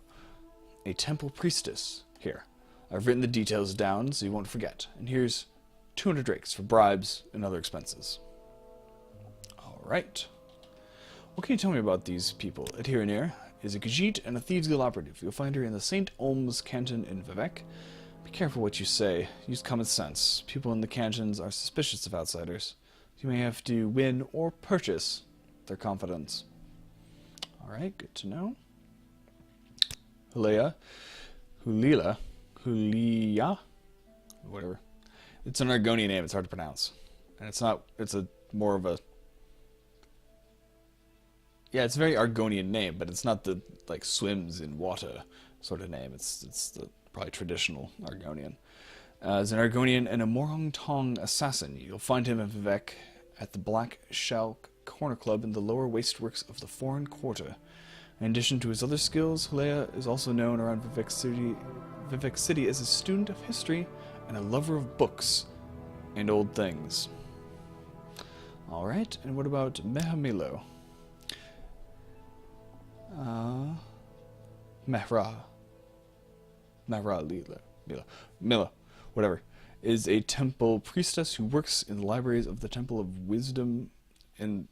a temple priestess. Here, I've written the details down so you won't forget. And here's 200 drakes for bribes and other expenses. Alright. What can you tell me about these people? Adherenir is a Khajiit and a Thieves Guild operative. You'll find her in the St. Olms canton in Vivec. Be careful what you say. Use common sense. People in the cantons are suspicious of outsiders. You may have to win or purchase their confidence. Alright, good to know. Hulia, whatever. It's an Argonian name, it's hard to pronounce. And it's not, it's a more of a, yeah, it's a very Argonian name, but it's not the, like, swims in water sort of name. It's the probably traditional Argonian. As an Argonian and a Morong Tong assassin, you'll find him in Vivec at the Black Shalk Corner Club in the lower wasteworks of the Foreign Quarter. In addition to his other skills, Hulia is also known around Vivec City as a student of history and a lover of books and old things. Alright, and what about Mehamilo? Mila, whatever, is a temple priestess who works in the libraries of the Temple of Wisdom in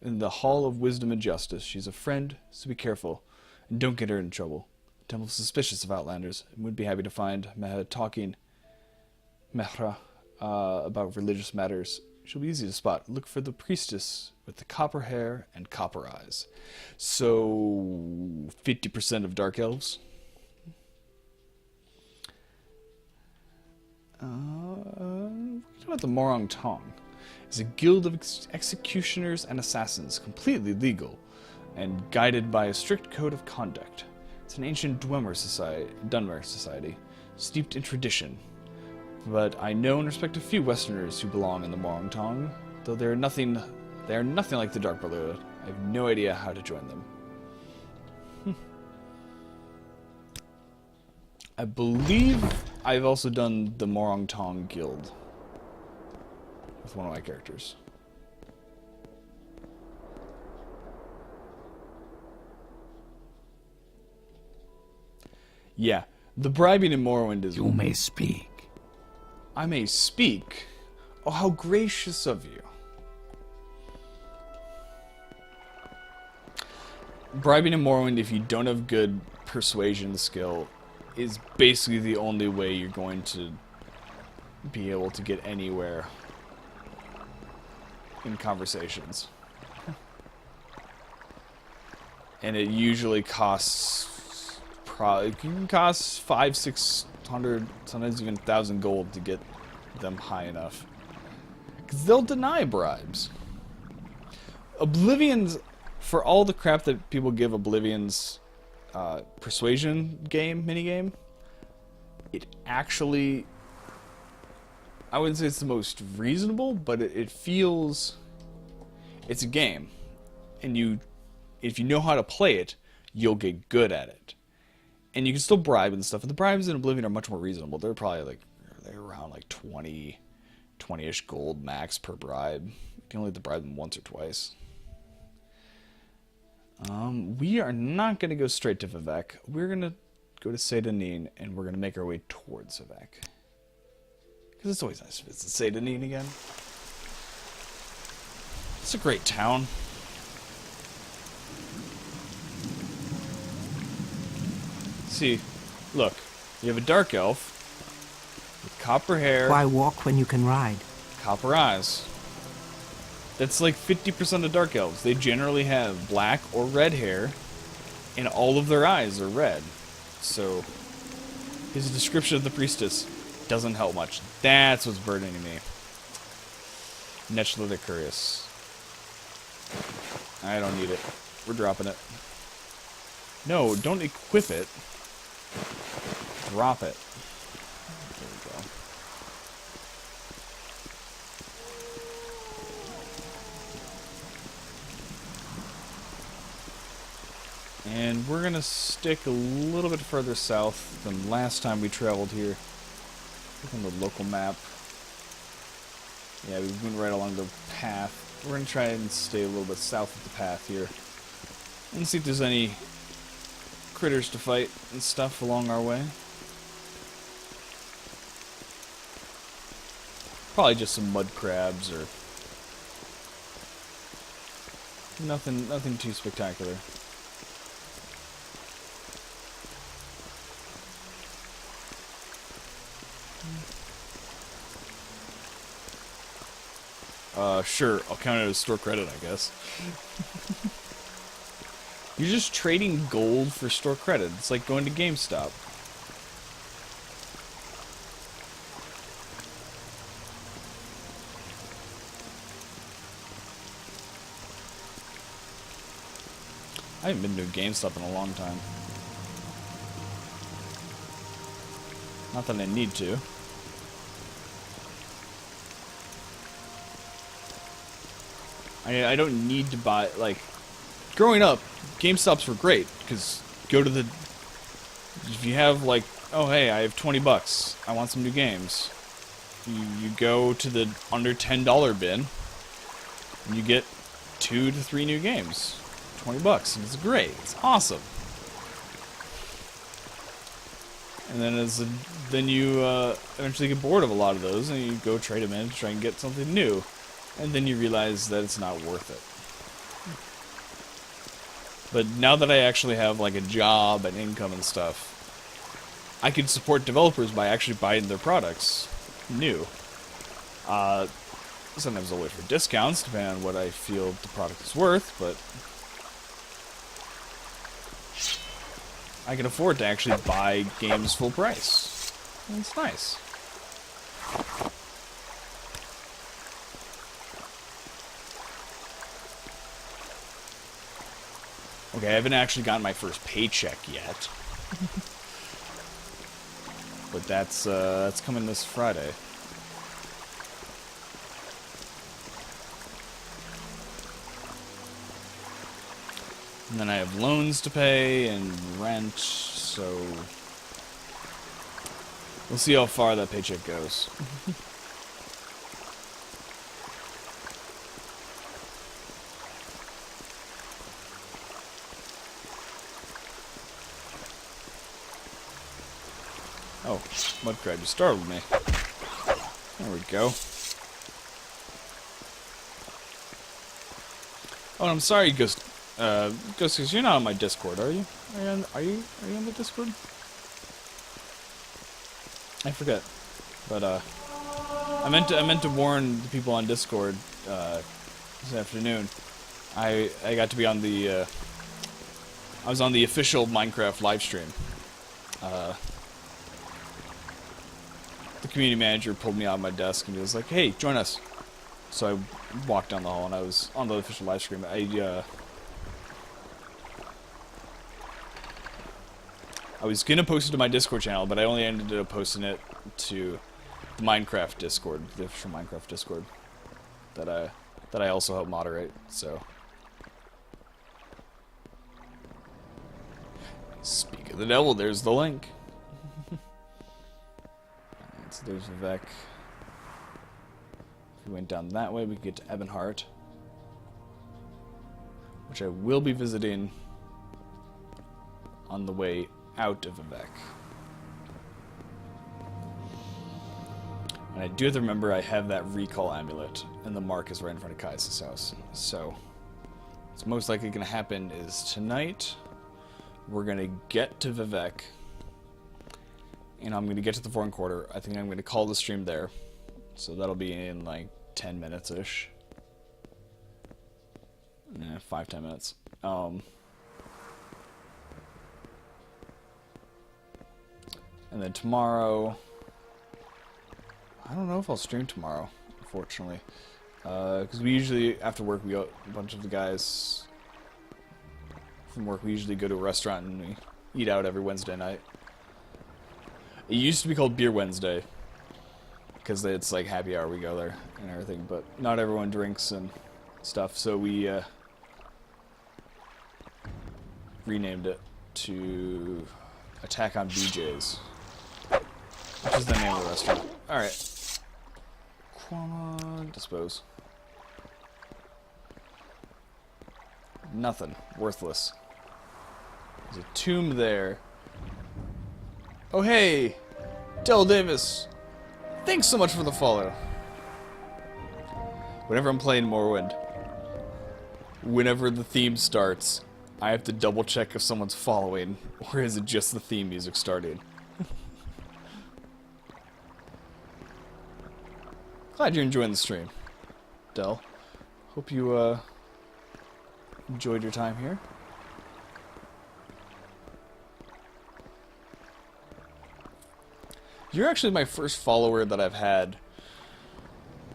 the Hall of Wisdom and Justice. She's a friend, so be careful and don't get her in trouble. The temple is suspicious of outlanders and would be happy to find Meha talking Mehra about religious matters. She'll be easy to spot. Look for the priestess with the copper hair and copper eyes. So 50% of dark elves. What about the Morong Tong? It's a guild of executioners and assassins, completely legal and guided by a strict code of conduct. It's an ancient Dunmer society, steeped in tradition. But I know and respect a few Westerners who belong in the Morong Tong, though they are nothing like the Dark Brotherhood. I have no idea how to join them. I believe I've also done the Morong Tong Guild with one of my characters. Yeah, the bribing in Morrowind is... You may speak. I may speak? Oh, how gracious of you. Bribing in Morrowind, if you don't have good persuasion skill, is basically the only way you're going to be able to get anywhere in conversations. And it usually costs, it can cost 500-600, sometimes even 1,000 gold to get them high enough. Because they'll deny bribes. Oblivion's, for all the crap that people give Oblivion's persuasion minigame, it actually, I wouldn't say it's the most reasonable, but it feels, it's a game, and if you know how to play it, you'll get good at it, and you can still bribe and stuff. And the bribes in Oblivion are much more reasonable. They're probably they're around like 20-ish gold max per bribe. You can only have to bribe them once or twice. We are not going to go straight to Vivec. We're going to go to Seydanin, and we're going to make our way towards Vivec. Because it's always nice to visit Seydanin again. It's a great town. See, look, you have a dark elf with copper hair. Why walk when you can ride? Copper eyes. That's like 50% of dark elves. They generally have black or red hair, and all of their eyes are red. So, his description of the priestess doesn't help much. That's what's burdening me. Netchla Curious. I don't need it. We're dropping it. No, don't equip it. Drop it. There we go. And we're going to stick a little bit further south than last time we traveled here. Look on the local map. Yeah, we went right along the path. We're going to try and stay a little bit south of the path here. And see if there's any critters to fight and stuff along our way. Probably just some mud crabs or Nothing too spectacular. Sure, I'll count it as store credit, I guess. You're just trading gold for store credit. It's like going to GameStop. I haven't been to a GameStop in a long time. Not that I need to. I don't need to buy, like, growing up, GameStops were great, because go to the, if you have, like, oh, hey, I have 20 bucks, I want some new games, you go to the under $10 bin, and you get 2 to 3 new games, 20 bucks, and it's great, it's awesome. And then you eventually get bored of a lot of those, and you go trade them in to try and get something new. And then you realize that it's not worth it. But now that I actually have like a job and income and stuff, I can support developers by actually buying their products new. Sometimes I'll wait for discounts, depending on what I feel the product is worth, but I can afford to actually buy games full price. And it's nice. Okay, I haven't actually gotten my first paycheck yet. But that's coming this Friday. And then I have loans to pay and rent, so we'll see how far that paycheck goes. Oh, mudcrab, you startled me. There we go. Oh, I'm sorry, Ghost, because you're not on my Discord, are you? Are you on the Discord? I forget, but I meant to warn the people on Discord this afternoon. I got to be on the I was on the official Minecraft live stream. The community manager pulled me out of my desk and he was like, "Hey, join us." So I walked down the hall and I was on the official live stream. I was gonna post it to my Discord channel, but I only ended up posting it to the Minecraft Discord, the official Minecraft Discord, that I also help moderate. So, speak of the devil, there's the link. So there's Vivek. If we went down that way, we could get to Ebonheart, which I will be visiting on the way out of Vivek. And I do have to remember I have that recall amulet, and the mark is right in front of Kai's house. So, what's most likely going to happen is tonight, we're going to get to Vivek, and I'm going to get to the foreign quarter. I think I'm going to call the stream there. So that'll be in like 10 minutes-ish. 5-10 minutes. And then tomorrow, I don't know if I'll stream tomorrow, unfortunately. Because we usually, after work, we go, a bunch of the guys from work, we usually go to a restaurant and we eat out every Wednesday night. It used to be called Beer Wednesday, because it's like happy hour, we go there and everything, but not everyone drinks and stuff, so we renamed it to Attack on BJ's, which is the name of the restaurant. Alright. Dispose. Nothing. Worthless. There's a tomb there. Oh hey! Del Davis! Thanks so much for the follow. Whenever I'm playing Morrowind, whenever the theme starts, I have to double check if someone's following, or is it just the theme music starting? Glad you're enjoying the stream, Del. Hope you enjoyed your time here. You're actually my first follower that I've had,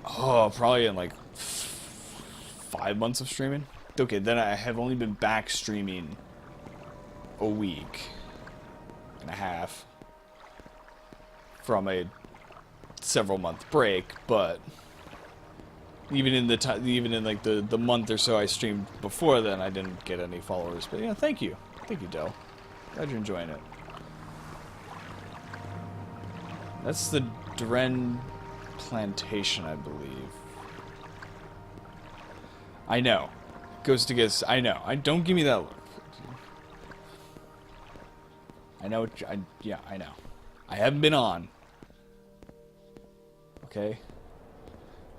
probably in like 5 months of streaming. Okay, then I have only been back streaming a week and a half from a several month break, but even in like the month or so I streamed before then, I didn't get any followers. But yeah, thank you, Del. Glad you're enjoying it. That's the Dren Plantation, I believe. I know. Goes to guess. I know. Don't give me that look. I know. Yeah, I know. I haven't been on. Okay?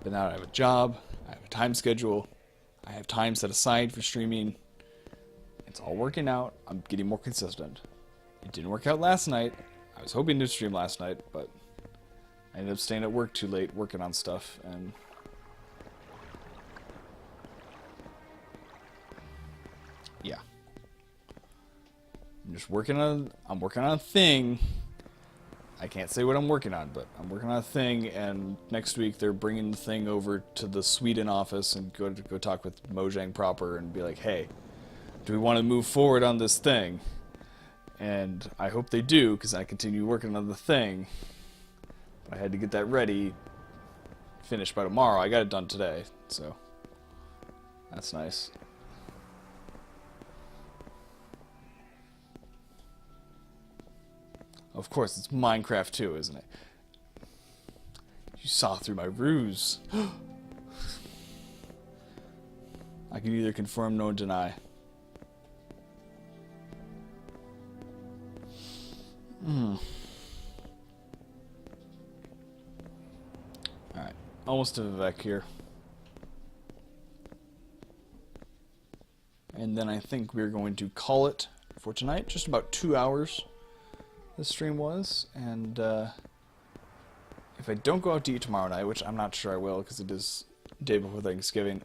But now I have a job. I have a time schedule. I have time set aside for streaming. It's all working out. I'm getting more consistent. It didn't work out last night. I was hoping to stream last night, but I ended up staying at work too late working on stuff, and yeah. I'm working on a thing. I can't say what I'm working on, but I'm working on a thing, and next week they're bringing the thing over to the Sweden office and go talk with Mojang proper and be like, hey, do we want to move forward on this thing? And I hope they do, because I continue working on the thing. I had to get that ready, finished by tomorrow. I got it done today, so that's nice. Of course, it's Minecraft too, isn't it? You saw through my ruse. I can neither confirm nor deny. Alright, almost to Vivek here. And then I think we're going to call it for tonight. Just about 2 hours this stream was. And if I don't go out to eat tomorrow night, which I'm not sure I will because it is the day before Thanksgiving,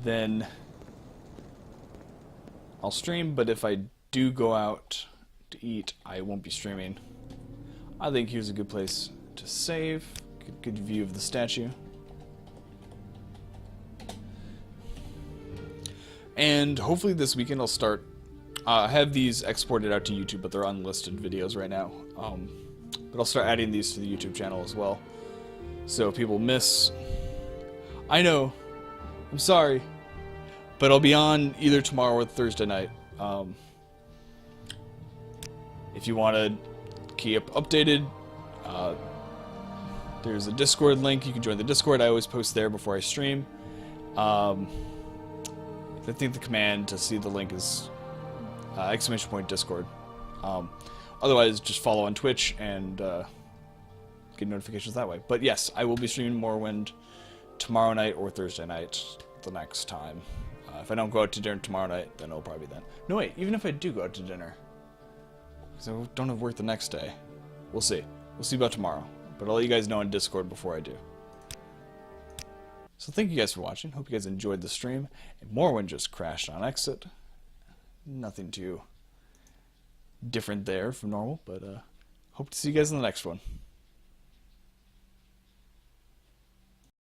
then I'll stream. But if I do go out to eat, I won't be streaming. I think here's a good place to save. Good view of the statue. And hopefully this weekend I'll start. I have these exported out to YouTube, but they're unlisted videos right now. But I'll start adding these to the YouTube channel as well. So if people miss, I know, I'm sorry, but I'll be on either tomorrow or Thursday night. If you want to keep updated, there's a Discord link. You can join the Discord. I always post there before I stream. I think the command to see the link is !Discord. Otherwise, just follow on Twitch and get notifications that way. But yes, I will be streaming Morrowind tomorrow night or Thursday night the next time. If I don't go out to dinner tomorrow night, then it'll probably be then. No, wait, even if I do go out to dinner, because I don't have work the next day. We'll see. We'll see about tomorrow. But I'll let you guys know on Discord before I do. So thank you guys for watching. Hope you guys enjoyed the stream. And Morrowind just crashed on exit. Nothing too different there from normal, but hope to see you guys in the next one.